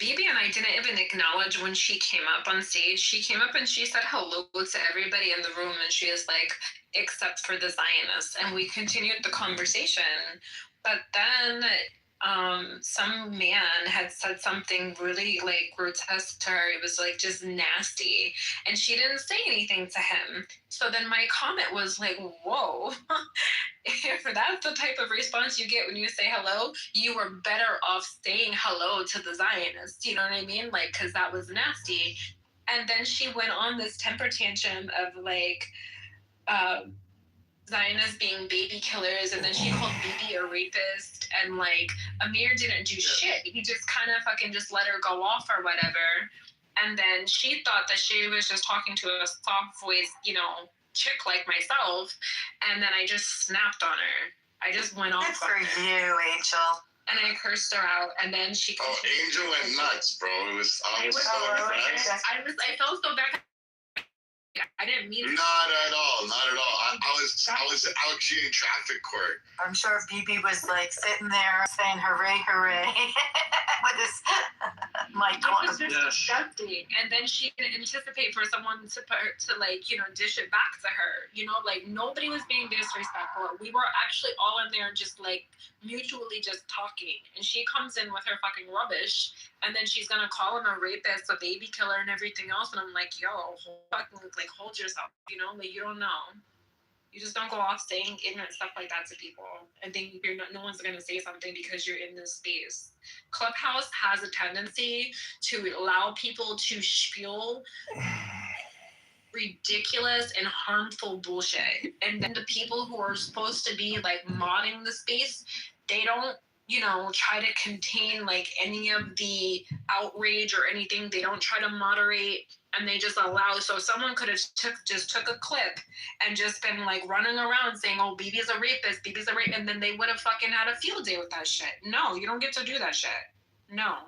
Bibi and I didn't even acknowledge when she came up on stage. She came up and she said hello to everybody in the room, and she was like, except for the Zionists. And we continued the conversation. But then some man had said something really like grotesque to her. It was like just nasty. And she didn't say anything to him. So then my comment was like, whoa, if that's the type of response you get when you say hello, you were better off saying hello to the Zionists. You know what I mean? Like, because that was nasty. And then she went on this temper tantrum of like, Zionists being baby killers, and then she called Bibi a rapist, and like Amir didn't do shit. He just kind of fucking just let her go off or whatever. And then she thought that she was just talking to a soft voiced, you know, chick like myself, and then I just snapped on her. I just went off. Good for you, Angel. And I cursed her out, and then she. Oh, Angel went nuts, bro. It was I felt so bad. I didn't mean Not at all. I was actually in traffic court. I'm sure Bibi was like sitting there saying hooray, hooray with his mic on. It was just disgusting. And then she didn't anticipate for someone to like, you know, dish it back to her. You know, like nobody was being disrespectful. We were actually all in there just like mutually just talking. And she comes in with her fucking rubbish, and then she's gonna call him a rapist, a baby killer, and everything else. And I'm like, yo, hold yourself, you know, like you don't know. You just don't go off saying ignorant stuff like that to people and think no one's going to say something because you're in this space. Clubhouse has a tendency to allow people to spiel ridiculous and harmful bullshit. And then the people who are supposed to be like modding the space, they don't, you know, try to contain like any of the outrage or anything. They don't try to moderate, and they just allow. So someone could have took a clip and just been like running around saying, "Oh, Bibi's a rapist, Bibi's a rape," and then they would have fucking had a field day with that shit. No, you don't get to do that shit. No.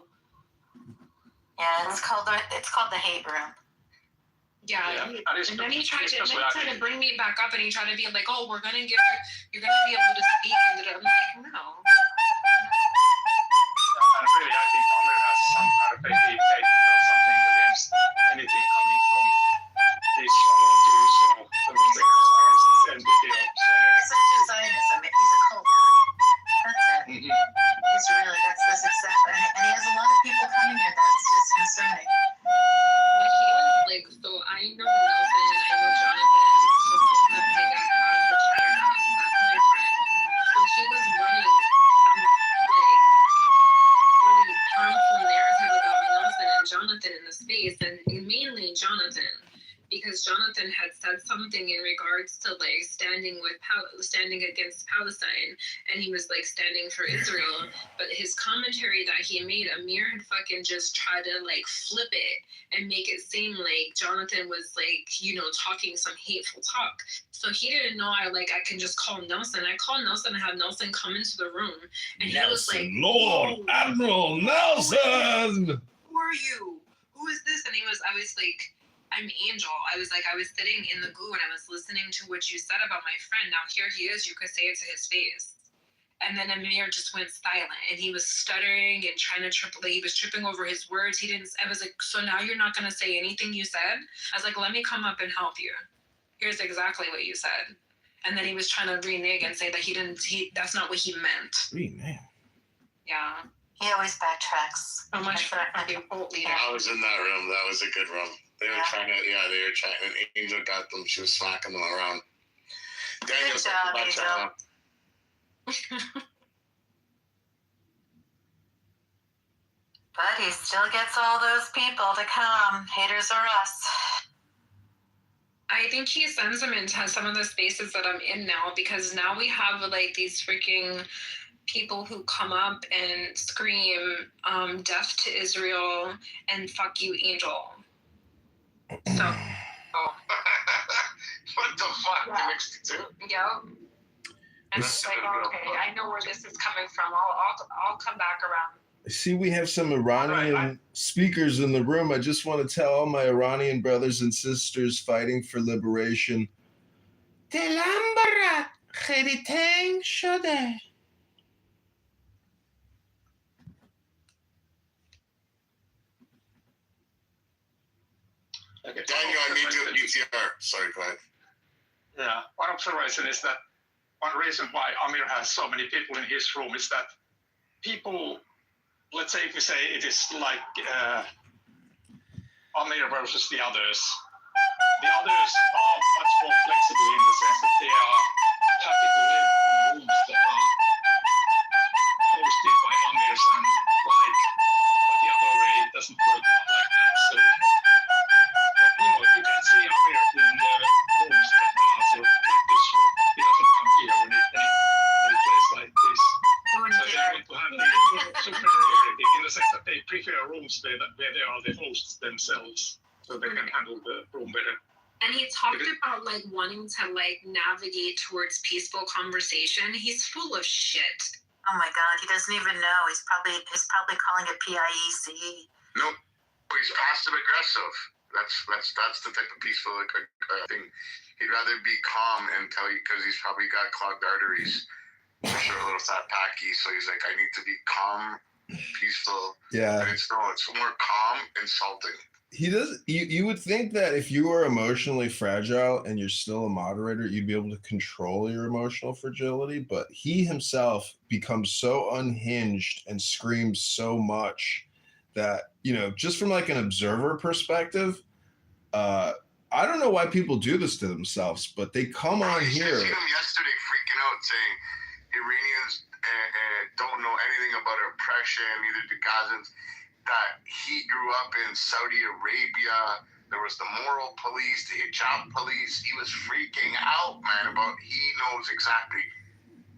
Yeah, it's called the hate room. Yeah. And then he tried to bring me back up, and he tried to be like, "Oh, you're gonna be able to speak," and I'm like, no. And really, I think Amir has some kind of a deep hate or something against anything coming from this or He's such a Zionist. I mean, he's a cult guy. That's it. Mm-hmm. That's exactly. And he has a lot of people coming here. That's just concerning. Well, he was like, so I know Nelson, I know Jonathan, so most of the big ass house, which I don't know, that's my friend. So she was running some like really harmful narrative about Nelson and Jonathan in the space, and mainly Jonathan, because Jonathan had said something in regards to like standing against Palestine, and he was like standing for Israel. But his commentary that he made, Amir had fucking just tried to like flip it and make it seem like Jonathan was like, you know, talking some hateful talk. So he didn't know I can just call Nelson. I called Nelson and had Nelson come into the room, and he was like, Lord Admiral Nelson. Who are you? Who is this? And I was like, I'm Angel. I was sitting in the goo and I was listening to what you said about my friend. Now here he is. You could say it to his face. And then Amir just went silent, and he was stuttering and trying to he was tripping over his words. I was like, so now you're not going to say anything you said? I was like, let me come up and help you. Here's exactly what you said. And then he was trying to renege and say that that's not what he meant. Renege. Yeah. He always backtracks. So much for the cult leader. I was in that room. That was a good room. They were trying. And Angel got them. She was smacking them around. Daniel, good job, Angel. But he still gets all those people to come. Haters are us. I think he sends them into some of the spaces that I'm in now, because now we have like these freaking people who come up and scream death to Israel and fuck you, Angel. So what the fuck? Yeah. You mixed the two? Yep. And it's like, okay, I know where this is coming from. I'll come back around. I see we have some Iranian speakers in the room. I just want to tell all my Iranian brothers and sisters fighting for liberation. دلم برات خیلی تنگ شده. Daniel, I need to UTR. Sorry, go ahead. Yeah, one observation is that one reason why Amir has so many people in his room is that people, let's say if we say it is like Amir versus the others are much more flexible in the sense that they are happy to live in rooms that are hosted by Amirs and like, but the other way it doesn't work out like that. So, but you can see Amir in the rooms that are sort of like this room. He doesn't come here when any place like this. So they want to have the superiority in the sense that they prefer rooms where they are the hosts themselves, so they can handle the room better. And he talked about like wanting to like navigate towards peaceful conversation. He's full of shit. Oh my God, he doesn't even know. He's probably calling it PIEC. Nope. He's passive aggressive. That's the type of peaceful thing. He'd rather be calm and tell you because he's probably got clogged arteries. For sure, a little fat packy. So he's like, I need to be calm, peaceful. Yeah. And it's more calm, insulting. He does. You would think that if you were emotionally fragile and you're still a moderator, you'd be able to control your emotional fragility. But he himself becomes so unhinged and screams so much that, just from like an observer perspective, I don't know why people do this to themselves, but they come on here. I seen him yesterday freaking out saying Iranians don't know anything about oppression, neither do Gazans. That he grew up in Saudi Arabia. There was the moral police, the hijab police. He was freaking out, man, about he knows exactly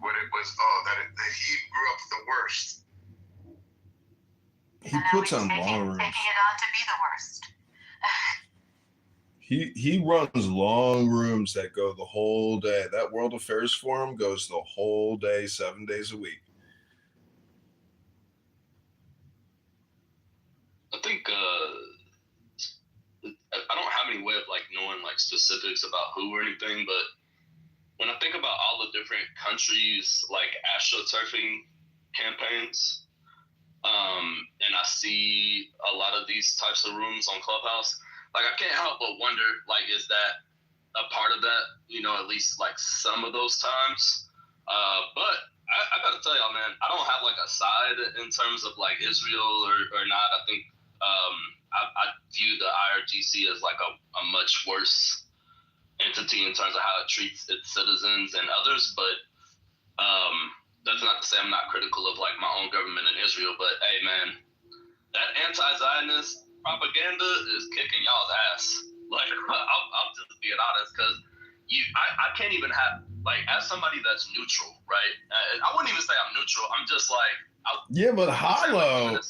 what it was. That he grew up the worst. He puts on long rooms. Taking it on to be the worst. He runs long rooms that go the whole day. That World Affairs Forum goes the whole day, 7 days a week. I think I don't have any way of like knowing like specifics about who or anything, but when I think about all the different countries like astroturfing campaigns, and I see a lot of these types of rooms on Clubhouse, like I can't help but wonder, like, is that a part of that? At least like some of those times. But I gotta tell y'all, man, I don't have like a side in terms of like Israel or not. I think I view the IRGC as like a much worse entity in terms of how it treats its citizens and others. But that's not to say I'm not critical of like my own government in Israel. But hey, man, that anti-Zionist propaganda is kicking y'all's ass. Like, I'm just being honest, because I can't even have, like, as somebody that's neutral, right? I wouldn't even say I'm neutral. I'm just like, yeah, but hollow. I look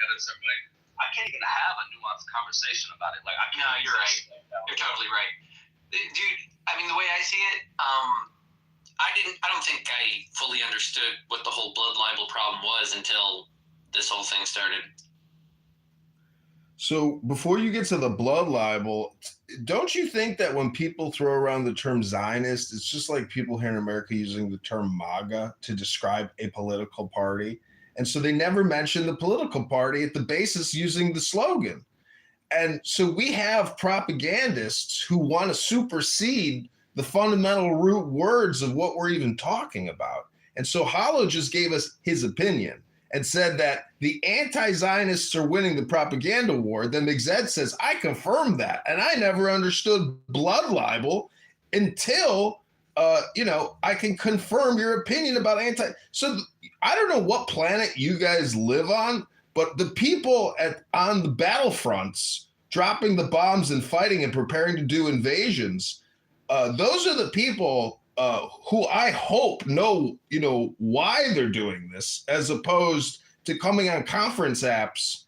at it a certain way. I can't even have a nuanced conversation about it. Like, I can't. No, you're right. You're totally right, dude. I mean, the way I see it, I don't think I fully understood what the whole blood libel problem was until this whole thing started. So before you get to the blood libel, don't you think that when people throw around the term Zionist, it's just like people here in America using the term MAGA to describe a political party? And so they never mention the political party at the basis using the slogan. And so we have propagandists who want to supersede the fundamental root words of what we're even talking about. And so Hollow just gave us his opinion and said that the anti-Zionists are winning the propaganda war. Then McZed says, I confirm that. And I never understood blood libel until, I can confirm your opinion about So I don't know what planet you guys live on, but the people on the battlefronts dropping the bombs and fighting and preparing to do invasions, those are the people who I hope know, why they're doing this, as opposed to coming on conference apps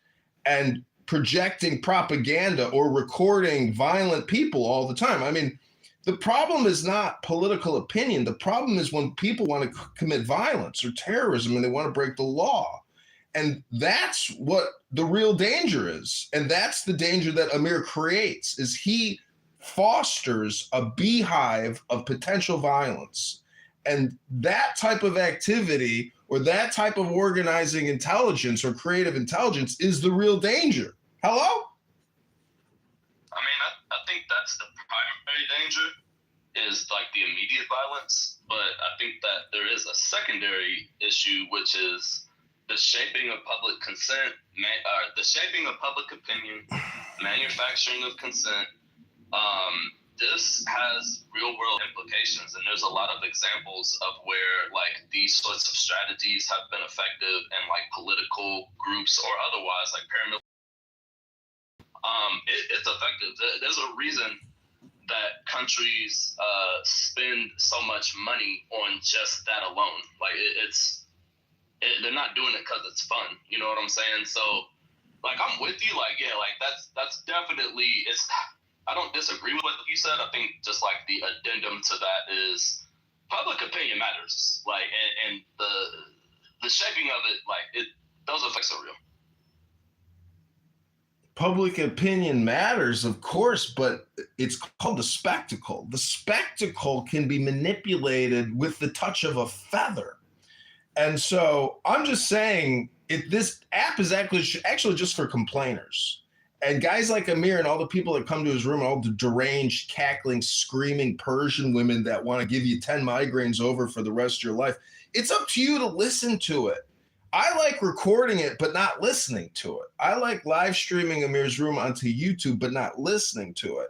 and projecting propaganda or recording violent people all the time. I mean, the problem is not political opinion. The problem is when people want to commit violence or terrorism and they want to break the law. And that's what the real danger is. And that's the danger that Amir creates, is he fosters a beehive of potential violence. And that type of activity or that type of organizing intelligence or creative intelligence is the real danger. Hello? I mean, primary danger is like the immediate violence, but I think that there is a secondary issue, which is the shaping of public consent, the shaping of public opinion, manufacturing of consent. This has real world implications, and there's a lot of examples of where like these sorts of strategies have been effective in like political groups or otherwise, like paramilitary. It's effective. There's a reason that countries spend so much money on just that alone. Like they're not doing it because it's fun. You know what I'm saying? So, like, I'm with you. Like, yeah, like that's definitely I don't disagree with what you said. I think just like the addendum to that is public opinion matters. Like, and the shaping of it, like those effects are real. Public opinion matters, of course, but it's called the spectacle. The spectacle can be manipulated with the touch of a feather. And so I'm just saying, this app is actually just for complainers. And guys like Amir and all the people that come to his room, all the deranged, cackling, screaming Persian women that want to give you 10 migraines over for the rest of your life, it's up to you to listen to it. I like recording it, but not listening to it. I like live streaming Amir's room onto YouTube, but not listening to it.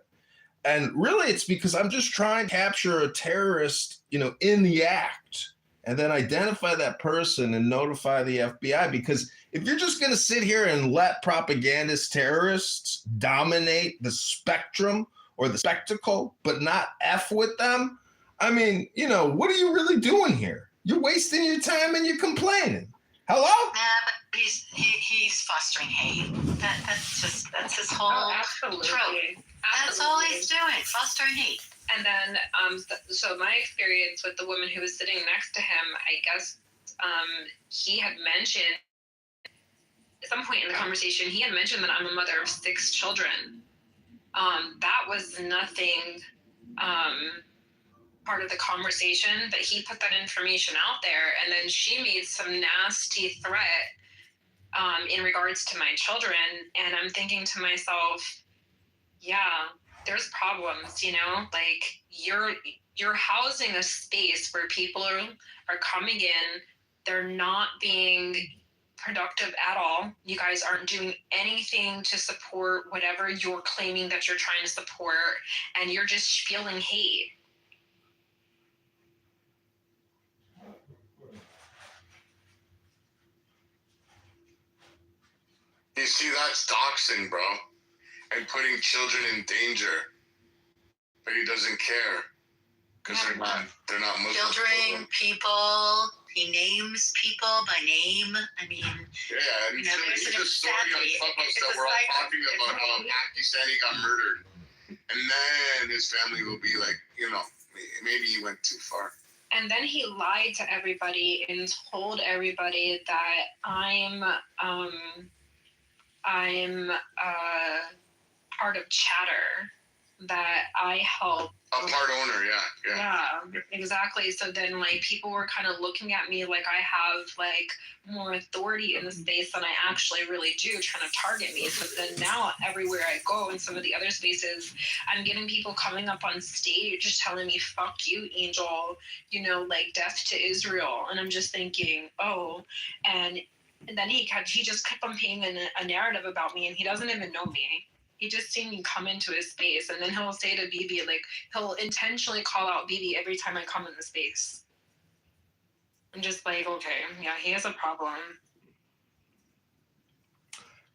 And really, it's because I'm just trying to capture a terrorist, in the act, and then identify that person and notify the FBI. Because if you're just going to sit here and let propagandist terrorists dominate the spectrum or the spectacle, but not F with them, I mean, what are you really doing here? You're wasting your time and you're complaining. Hello? Yeah, but he's fostering hate. That's his whole trope. That's all he's doing, fostering hate. And then, so my experience with the woman who was sitting next to him, I guess he had mentioned at some point in the conversation, he had mentioned that I'm a mother of 6 children. That was nothing part of the conversation, but he put that information out there, and then she made some nasty threat in regards to my children, and I'm thinking to myself, yeah, there's problems, like you're housing a space where people are coming in, they're not being productive at all. You guys aren't doing anything to support whatever you're claiming that you're trying to support, and you're just spewing hate. You see, that's doxing, bro, and putting children in danger. But he doesn't care because they're not Muslim. Filtering people. He names people by name. I mean, yeah, and there's a story on Clubhouse that we're all talking about how Pakistani got murdered, and then his family will be like, maybe he went too far. And then he lied to everybody and told everybody that I'm part of Chatter, that I help. A part owner, yeah. Yeah, exactly. So then, like, people were kind of looking at me like I have, like, more authority in the space than I actually really do, trying to target me. So then now, everywhere I go in some of the other spaces, I'm getting people coming up on stage telling me, fuck you, Angel, like, death to Israel. And I'm just thinking, oh, and then he just kept on painting a narrative about me, and he doesn't even know me. He just seen me come into his space, and then he'll say to Bibi, like, he'll intentionally call out Bibi every time I come in the space. I'm just like, okay, yeah, he has a problem.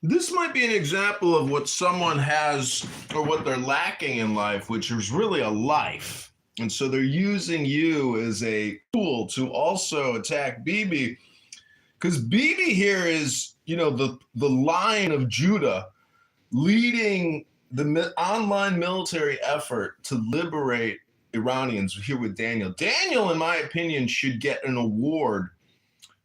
This might be an example of what someone has or what they're lacking in life, which is really a life. And so they're using you as a tool to also attack Bibi. Because Bibi here is, the Lion of Judah, leading the online military effort to liberate Iranians here with Daniel. Daniel, in my opinion, should get an award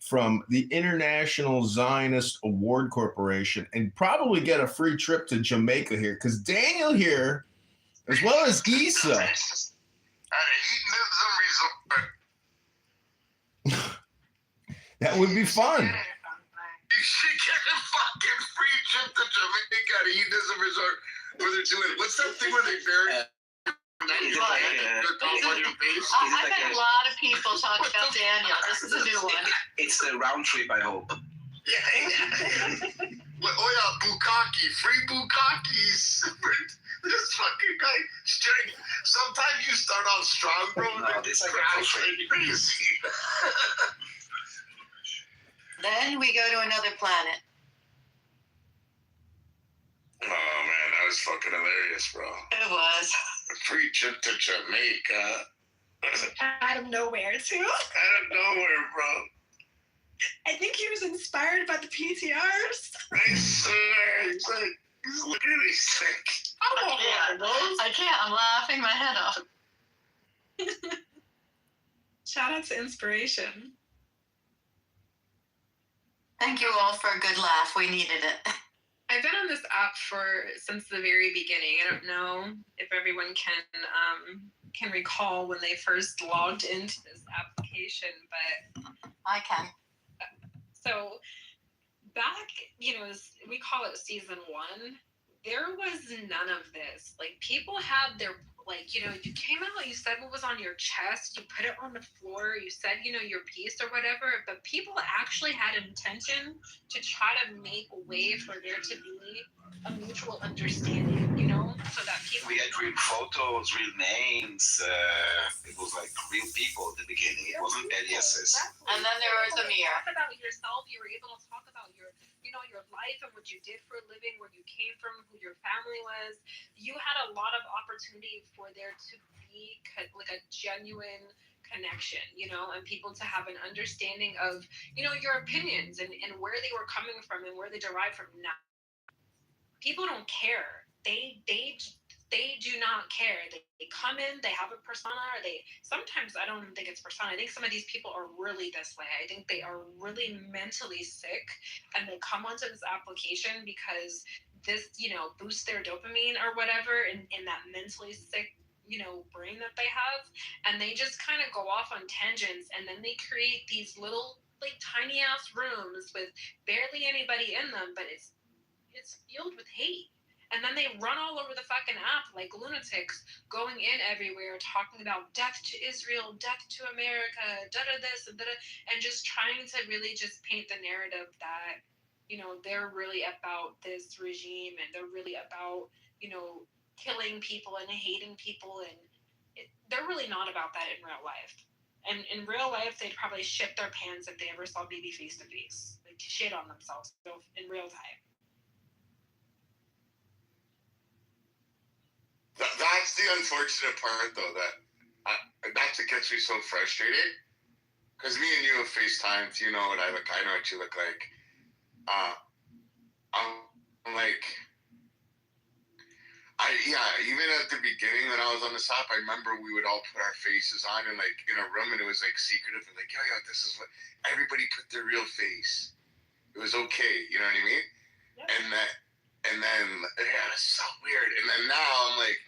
from the International Zionist Award Corporation and probably get a free trip to Jamaica here, because Daniel here, as well as Issa. At a hedonism resort. That would be fun. You should get a fucking free trip to Jamaica at a hedonism resort where they're doing, what's that thing where they bury I've had a lot of people talk about Daniel. This is a new one. It's the round trip, I hope. Bukkake, free bukkakes. This fucking guy straight. Sometimes you start off strong, bro. No, this crash like crazy. Then we go to another planet. Oh man, that was fucking hilarious, bro. It was. A free trip to Jamaica. Out of nowhere, too. Out of nowhere, bro. I think he was inspired by the PTRs. I swear, he's looking at me sick. I can't. I'm laughing my head off. Shout out to inspiration. Thank you all for a good laugh. We needed it. I've been on this app since the very beginning. I don't know if everyone can recall when they first logged into this application, but I can. So back, we call it season 1. There was none of this. Like, people had their, you came out, you said what was on your chest, you put it on the floor, you said, your piece or whatever, but people actually had intention to try to make a way for there to be a mutual understanding, so that people... We had real photos, real names. It was like real people at the beginning. It wasn't aliases. And then there was Amir. Talk about yourself. You were able to talk about your life and what you did for a living, where you came from, who your family was. You had a lot of opportunity for there to be like a genuine connection, and people to have an understanding of, your opinions and where they were coming from and where they derived from. Now, people don't care. They do not care. They come in, they have a persona, or sometimes I don't think it's persona. I think some of these people are really this way. I think they are really mentally sick, and they come onto this application because this, boosts their dopamine or whatever in that mentally sick, brain that they have, and they just kind of go off on tangents, and then they create these little, tiny ass rooms with barely anybody in them, but it's filled with hate. And then they run all over the fucking app like lunatics, going in everywhere, talking about death to Israel, death to America, da-da this and da-da, and just trying to really just paint the narrative that, they're really about this regime, and they're really about, killing people and hating people, and they're really not about that in real life. And in real life, they'd probably shit their pants if they ever saw BB face to face, like shit on themselves in real time. That's the unfortunate part, though, that's what gets me so frustrated. Because me and you have FaceTimed, you know what I look. I know what you look like. I'm like, even at the beginning when I was on this app, I remember we would all put our faces on and in a room, and it was secretive, and this is what everybody put their real face. It was okay, you know what I mean? Yeah. And then it's so weird. And then now I'm like,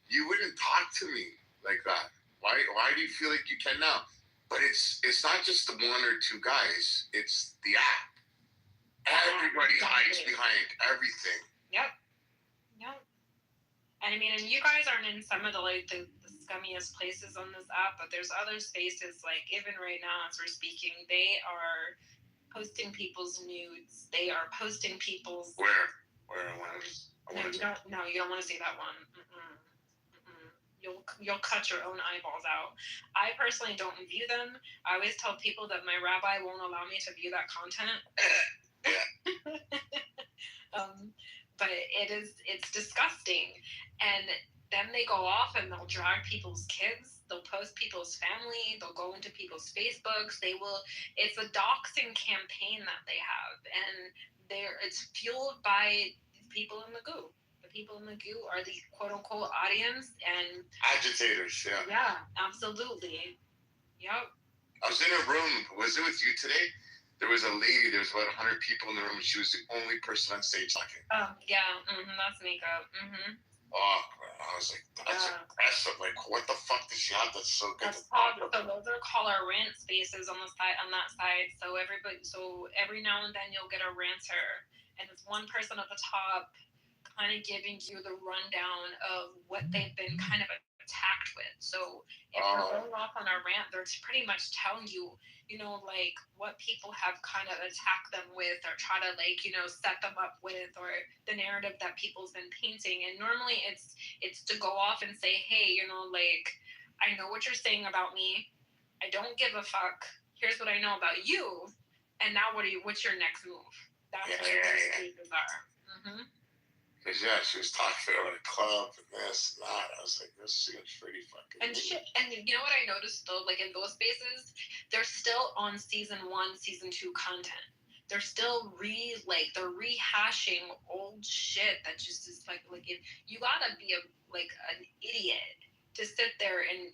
you wouldn't talk to me like that. Why do you feel like you can now? But it's not just the one or two guys. It's the app. Everybody hides behind everything. Yep. And I mean, and you guys aren't in some of the scummiest places on this app, but there's other spaces, even right now as we're speaking, they are posting people's nudes. They are posting people's... Where? You don't want to see that one. You'll cut your own eyeballs out. I personally don't view them. I always tell people that my rabbi won't allow me to view that content. But it's disgusting. And then they go off and they'll drag people's kids. They'll post people's family. They'll go into people's Facebooks. It's a doxing campaign that they have, and it's fueled by people in the goo. The people in the goo are the quote-unquote audience and agitators. Yeah, absolutely. Yep. I was in a room. Was it with you today? There was a lady. There was about 100 people in the room. She was the only person on stage talking. Oh yeah, that's makeup. Oh, I was like, that's impressive. What the fuck does she have that's so good? So those are called our rant spaces on that side. So every now and then you'll get a ranter, and it's one person at the top, kind of giving you the rundown of what they've been kind of attacked with. So if we're going off on our rant, they're pretty much telling you, like what people have kind of attacked them with, or try to like, set them up with, or the narrative that people's been painting. And normally it's to go off and say, hey, like, I know what you're saying about me. I don't give a fuck. Here's what I know about you. And now what's your next move? That's what these stages are. Mm-hmm. Because she was talking about a club and this and that. I was like, this seems pretty fucking. And shit, and you know what I noticed though, like in those spaces, they're still on season 1, season 2 content. They're still they're rehashing old shit that just is like you gotta be an idiot to sit there and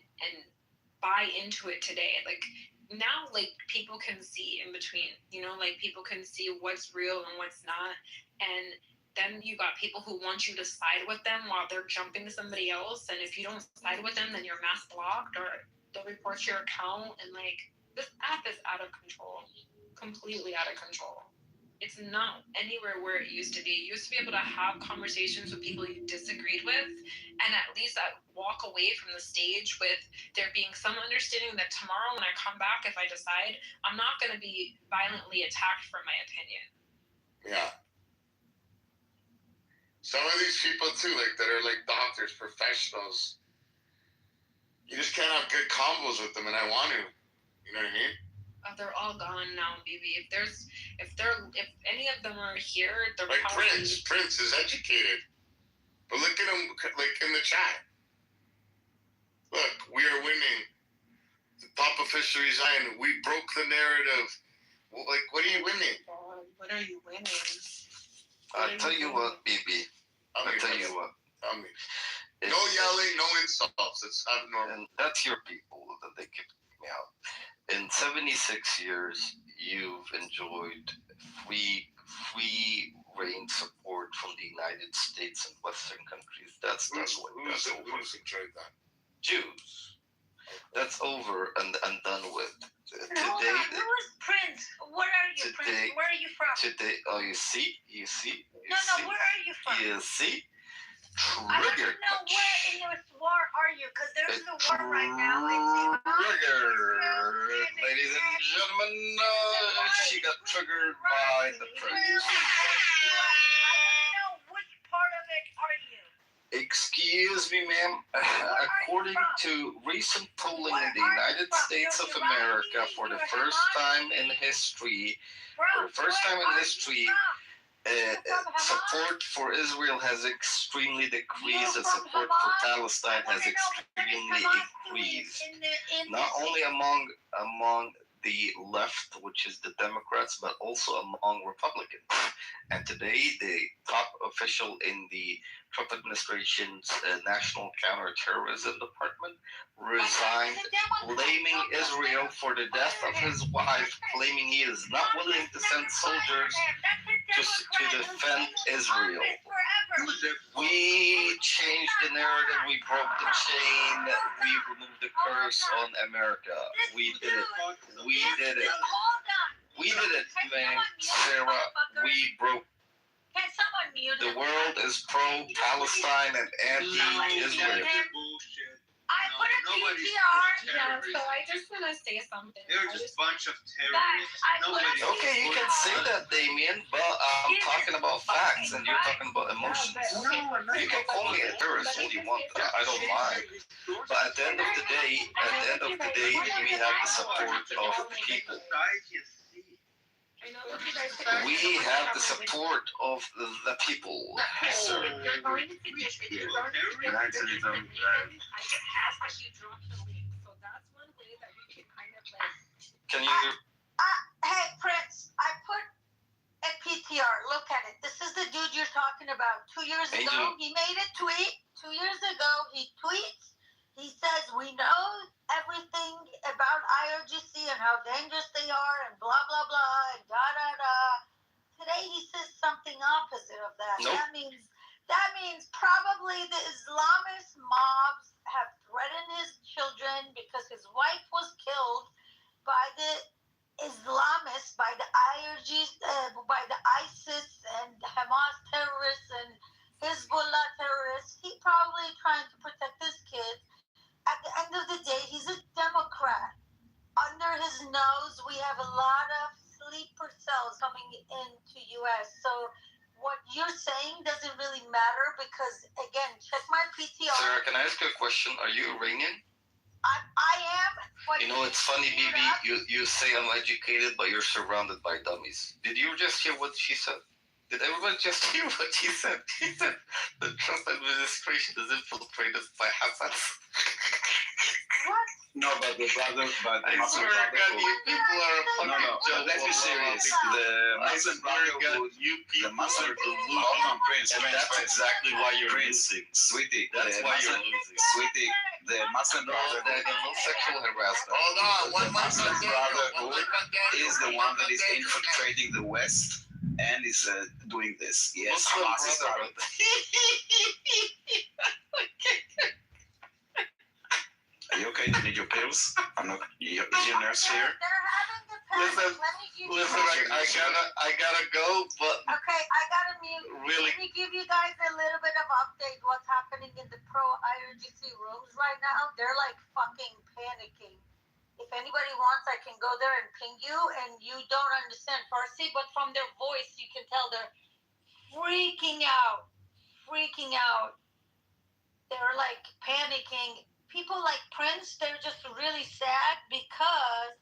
buy into it today. Like now, like people can see in between, like people can see what's real and what's not. And then you got people who want you to side with them while they're jumping somebody else. And if you don't side with them, then you're mass blocked or they'll report your account. And like this app is out of control, completely out of control. It's not anywhere where it used to be. You used to be able to have conversations with people you disagreed with, and at least walk away from the stage with there being some understanding that tomorrow when I come back, if I decide, I'm not going to be violently attacked for my opinion. Yeah. Some of these people too, like that are like doctors, professionals. You just can't have good combos with them, and I want to. You know what I mean? They're all gone now, baby. If any of them are here, they're like probably... Prince. Prince is educated, but look at him, like in the chat. Look, we are winning. The top official resigned. We broke the narrative. Well, like, what are you winning? God, what are you winning? I'll tell you what, BB. I'll tell you what. No yelling, no insults. It's abnormal. And that's your people that they kicked me out. In 76 years, you've enjoyed free reign support from the United States and Western countries. That's over. Who's enjoyed that? Jews. That's over and done with. Hold on. Who is Prince? Where are you, Prince? Where are you from? Today, you see? No, where are you from? You see? I want to know where in this war are you? Because there's a war right now. Ladies and gentlemen, she got triggered by the Prince. I want to know which part of it are you? Excuse me, ma'am. According to recent polling in the United States of America, for the first time in history, support for Israel has extremely decreased, and support for Palestine has extremely increased. Not only among the left, which is the Democrats, but also among Republicans. And today, the top official in the Trump administration's National Counterterrorism Department resigned, blaming Israel for the death of his wife, claiming he is not willing to send soldiers to defend Israel. We changed the narrative, we broke the chain, we removed the curse on America. We did it. We did it. We did it, man, Sarah. We broke. Can someone mute The world is pro-Palestine and anti-Israel. I put a PTR. Yeah, so I just want to say something. They're just a bunch of terrorists. Okay, you can say that, Damien, but I'm talking about facts and you're talking about emotions. You can call me a terrorist all you want, I don't mind. But at the end of the day, we have the support of the people. We have the support of the people, sir. Can you? Hey, Prince, I put a PTR. Look at it. This is the dude you're talking about. 2 years ago, he made a tweet. 2 years ago, he tweets. He says, we know everything about IRGC and how dangerous they are and blah, blah, blah, and da-da-da. Today, he says something opposite of that. Nope. That means probably the Islamist mobs have threatened his children because his wife was killed by the Islamists, by the by the ISIS and Hamas terrorists and Hezbollah terrorists. He probably trying to protect his kids. you're saying doesn't really matter because, again, check my PTR. Sarah, can I ask you a question? Are you Iranian? I am. You know, it's funny, Bibi. You say I'm educated, but you're surrounded by dummies. Did you just hear what she said? Did everyone just hear what she said? She said the Trump administration is infiltrated by Hassans. What? No, but the brother, but I swear to God, you people are a fucking joke. let's be serious. The Muslim Brotherhood, the Muslim Prince, and that's exactly why you're losing. Sweetie, That's why you're losing. Sweetie, the Muslim Brotherhood, No sexual harassment. Hold on, the Muslim Brotherhood is the one that is infiltrating the West and is doing this. Yes, Muslim Hamas is part of Brotherhood. Are you okay? Do you need your pills? I'm not. Is your nurse here? They're having the panic. Listen, I gotta go, but Okay, I gotta mute. really, Let me give you guys a little bit of update what's happening in the pro IRGC rooms right now. They're like fucking panicking. If anybody wants, I can go there and ping you, and you don't understand Farsi, but from their voice, you can tell they're freaking out. Freaking out. They're like panicking. People like Prince, they're just really sad because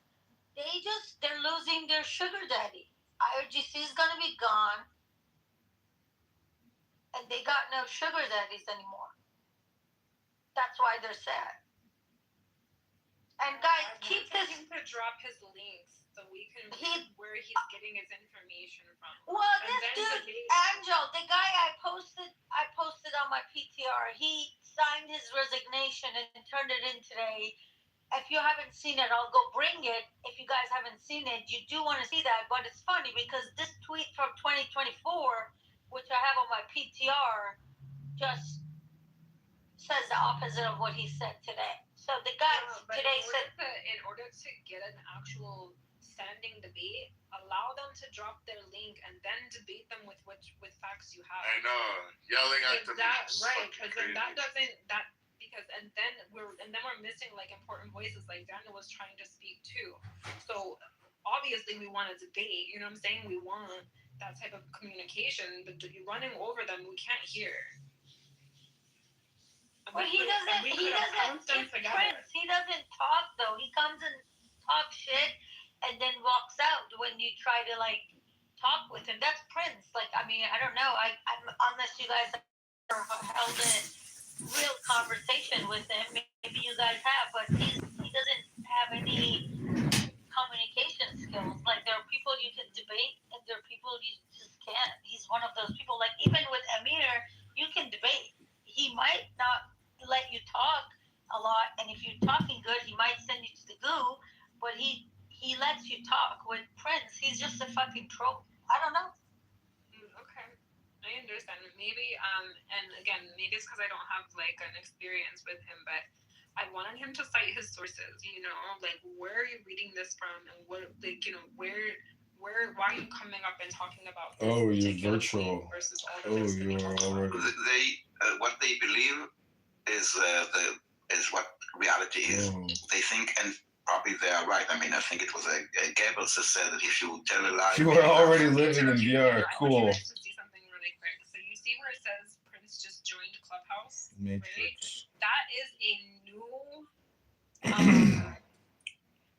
they're losing their sugar daddy. IRGC is gonna be gone, and they got no sugar daddies anymore. That's why they're sad. And guys, keep this. Him to drop his links so we can read where he's getting his information from. Well, this dude, Angel, the guy I posted on my PTR. He signed his resignation and turned it in today. If you haven't seen it, I'll go bring it. If you guys haven't seen it, you do want to see that. But it's funny because this tweet from 2024, which I have on my PTR, just says the opposite of what he said today. So the guy today said, in order to get an actual standing debate, allow them to drop their link and then debate them with facts you have. I know, yelling at them. Right, because then we're missing like important voices. Like Daniel was trying to speak too. So obviously we want a debate. You know what I'm saying? We want that type of communication. But running over them, we can't hear. But he doesn't. He doesn't talk though. He comes and talks shit, and then walks out when you try to like talk with him. That's Prince. Like, I mean, I don't know. I'm unless you guys have held a real conversation with him. Maybe you guys have, but he doesn't have any communication skills. Like, there are people you can debate, and there are people you just can't. He's one of those people. Like, even with Amir, you can debate. He might not let you talk a lot, and if you're talking good, he might send you to the goo, but he lets you talk. With Prince, he's just a fucking troll. I don't know. Okay, I understand. Maybe and again, maybe it's because I don't have like an experience with him, but I wanted him to cite his sources. You know, like where are you reading this from, and what, like, you know, why are you coming up and talking about this? Oh, you're virtual. Versus all the You are already. What they believe is what reality is. Oh. They think, and probably they are right. I mean, I think it was Goebbels that said that if you tell a lie, You are already living in VR. Cool. To see something really quick. So you see where it says Prince just joined Clubhouse? Matrix. Right? That is a new.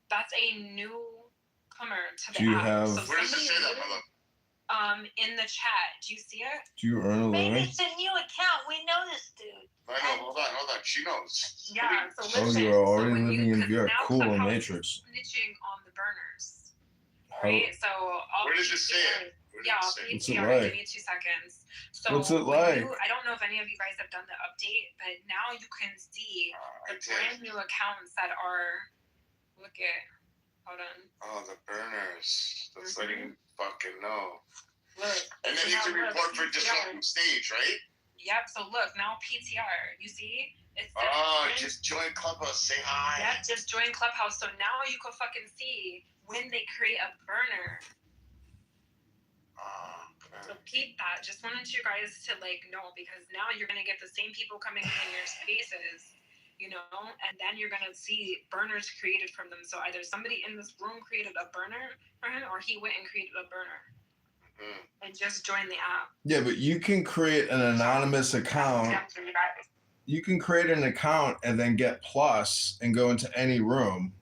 That's a newcomer to the Do you app. have? So Where does it say that, Mother? In the chat. Do you see it? Do you earn a Maybe living? it's a new account. We know this dude. I know, hold on. She knows. Yeah. So Oh, listen. you are so already when living in VR. now Cool, Clubhouse Matrix. is snitching on the burners. How, Right. So I'll Where does it say it? Yeah, I'll What's it PTR. like? Give me 2 seconds. So What's it when like? I don't know if any of you guys have done the update, but now you can see the brand new accounts that are. Look at. Hold on. Oh, the burners. That's letting you fucking know. Look. And then So you now can look, report for PTR. disrupting stage, right? Yep. So look now PTR. You see? It says Oh, Prince- just join Clubhouse. Say hi. Yep. Just join Clubhouse. So now you can fucking see when they create a burner. So keep that. Just wanted you guys to like know, because now you're gonna get the same people coming in your spaces, you know, and then you're gonna see burners created from them. So either somebody in this room created a burner for him, or he went and created a burner. and just join the app. Yeah, but you can create an anonymous account. You can create an account and then get Plus and go into any room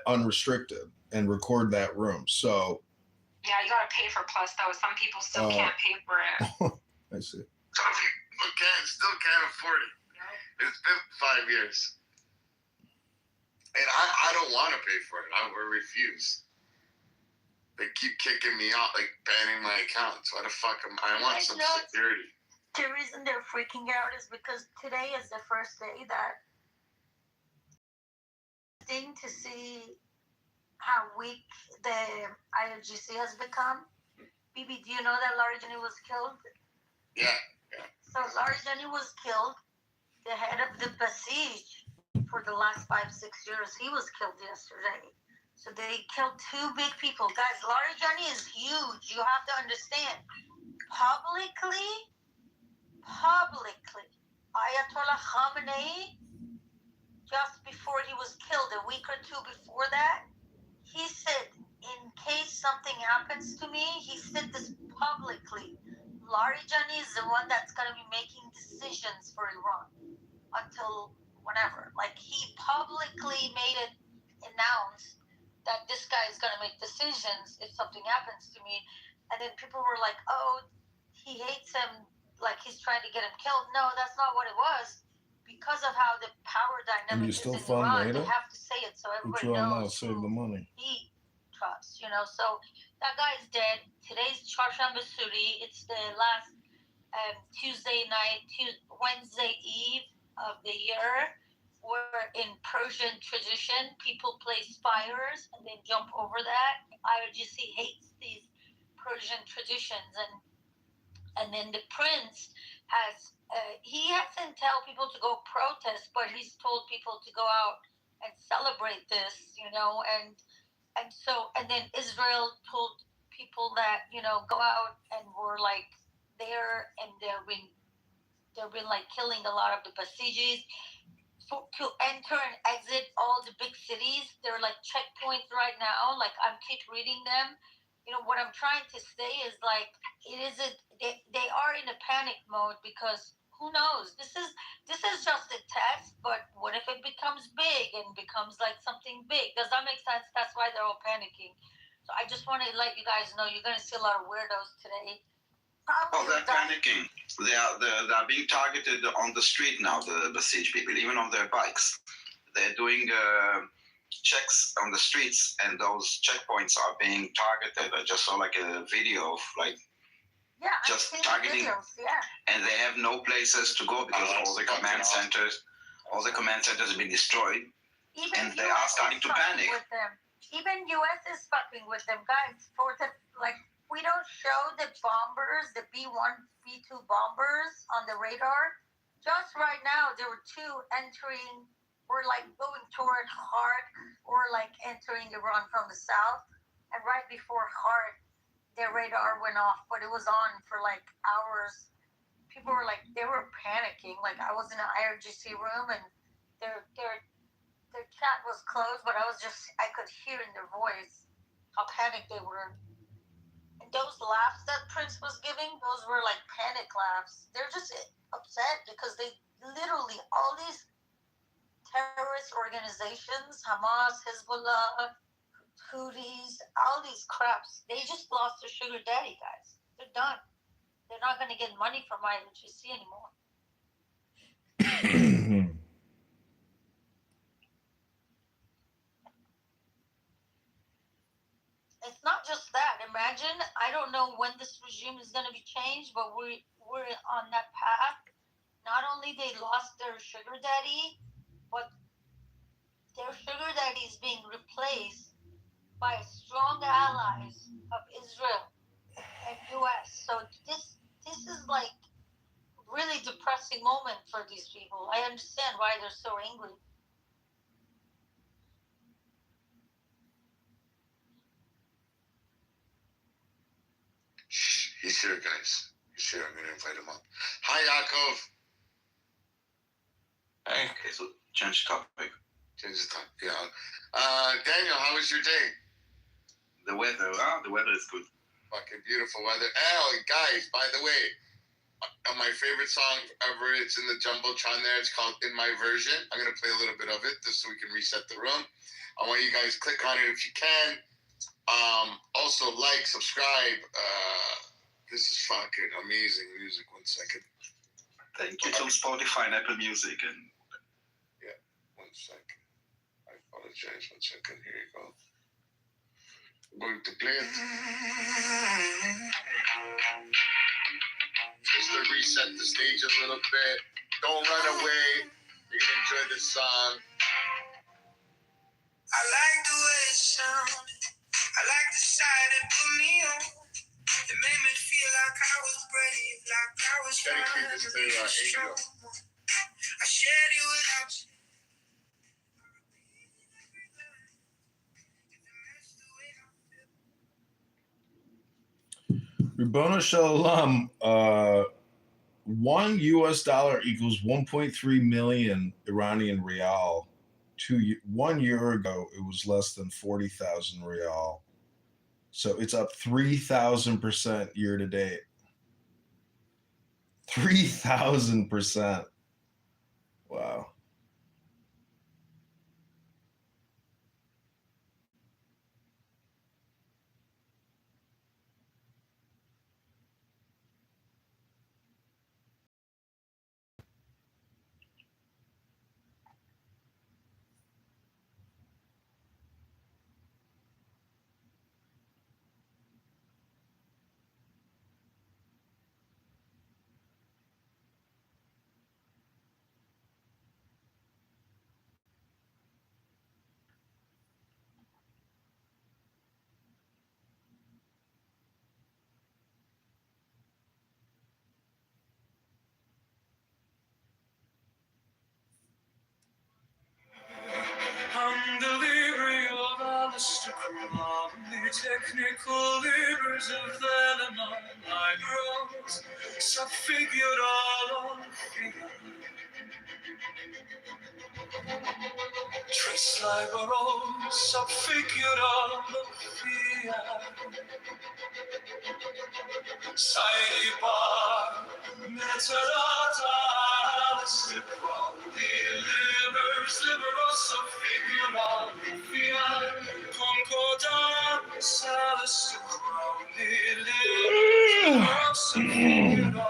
unrestricted and record that room. So yeah, you gotta pay for Plus though. Some people still can't pay for it. I see. Some people still can't afford it. It's been 5 years. And I don't want to pay for it. I will refuse. They keep kicking me out, like banning my accounts. Why the fuck am I want some security? The reason they're freaking out is because today is the first day that to see how weak the IRGC has become. Bibi, do you know that Laurie Jenny was killed? Yeah. So Laurie Jenny was killed. The head of the Basij for the last 5-6 years, he was killed yesterday. So they killed 2 big people. Guys, Laurie Jenny is huge. You have to understand. Publicly, Ayatollah Khamenei, just before he was killed, a week or 2 before that, he said, in case something happens to me, he said this publicly. Laurie Jenny is the one that's going to be making decisions for Iran until whenever. Like, he publicly made it announced that this guy is going to make decisions if something happens to me. And then people were like, oh, he hates him, like he's trying to get him killed. No, that's not what it was. Because of how the power dynamic is in Iran, they have to say it so everybody knows save the money. He trusts, you know. So that guy's dead. Today's Charshamba Suri. It's the last Tuesday night, Wednesday Eve of the year, where in Persian tradition, people place fires and then jump over that. IRGC hates these Persian traditions, and then the prince has he hasn't tell people to go protest, but he's told people to go out and celebrate this, you know, and then Israel told people that, you know, go out and were like there, and they've been like killing a lot of the Basijis. To enter and exit all the big cities, they're like checkpoints right now. Like, I'm keep reading them. You know, what I'm trying to say is like, they are in a panic mode because who knows? This is just a test, but what if it becomes big and becomes like something big? Does that make sense? That's why they're all panicking. So I just want to let you guys know you're going to see a lot of weirdos today. They're panicking. They are being targeted on the street now, the Basij people, even on their bikes. They're doing checks on the streets, and those checkpoints are being targeted. I just saw like a video of like just targeting, and they have no places to go because all the command centers have been destroyed, and they are starting to panic. Even U.S. is fucking with them, guys. We don't show the bombers, the B-1, B-2 bombers on the radar. Just right now, there were 2 entering, or like going toward Hart, or like entering Iran from the south. And right before Hart, their radar went off, but it was on for like hours. People were like, they were panicking. Like, I was in an IRGC room, and their chat was closed, but I could hear in their voice how panicked they were. And those laughs that Prince was giving, those were like panic laughs. They're just upset because they literally, all these terrorist organizations, Hamas, Hezbollah, Houthis, all these craps, they just lost their sugar daddy, guys. They're done. They're not going to get money from IRGC anymore. It's not just that. Imagine, I don't know when this regime is going to be changed, but we're on that path. Not only they lost their sugar daddy, but their sugar daddy is being replaced by strong allies of Israel and U.S. So this is like really depressing moment for these people. I understand why they're so angry. He's here, guys. He's here. I'm going to invite him up. Hi, Yaakov. Hey. Okay, so change the topic. Yeah. Daniel, how was your day? The weather is good. Fucking beautiful weather. Oh, guys, by the way, my favorite song ever, it's in the Jumbotron there. It's called In My Version. I'm going to play a little bit of it just so we can reset the room. I want you guys to click on it if you can. Also, like, subscribe. This is fucking amazing music. 1 second. Thank you to Spotify and Apple Music. And yeah, 1 second. I apologize. 1 second. Here you go. I'm going to play it. Just to reset the stage a little bit. Don't run away. You're going to enjoy this song. I like the way it sounded. I like the side it put me on. It made me feel like I was brave, like I was dedicate this to Angel. I shared you without you. Ribbono Shalom, $1 equals 1.3 million Iranian rial. 1 year ago, it was less than 40,000 rial. So it's up 3,000% year to date. 3,000%. Wow. I'm delirium of aristocrat, the technical labors of Vellman, I rose, subfigured all on figure. Tres liberos, subfigured all on figure. Saidi bar, meterata, aristocrat, delivers, liberos, subfigured all on figure. Concordat, aristocrat, delivers, subfigured all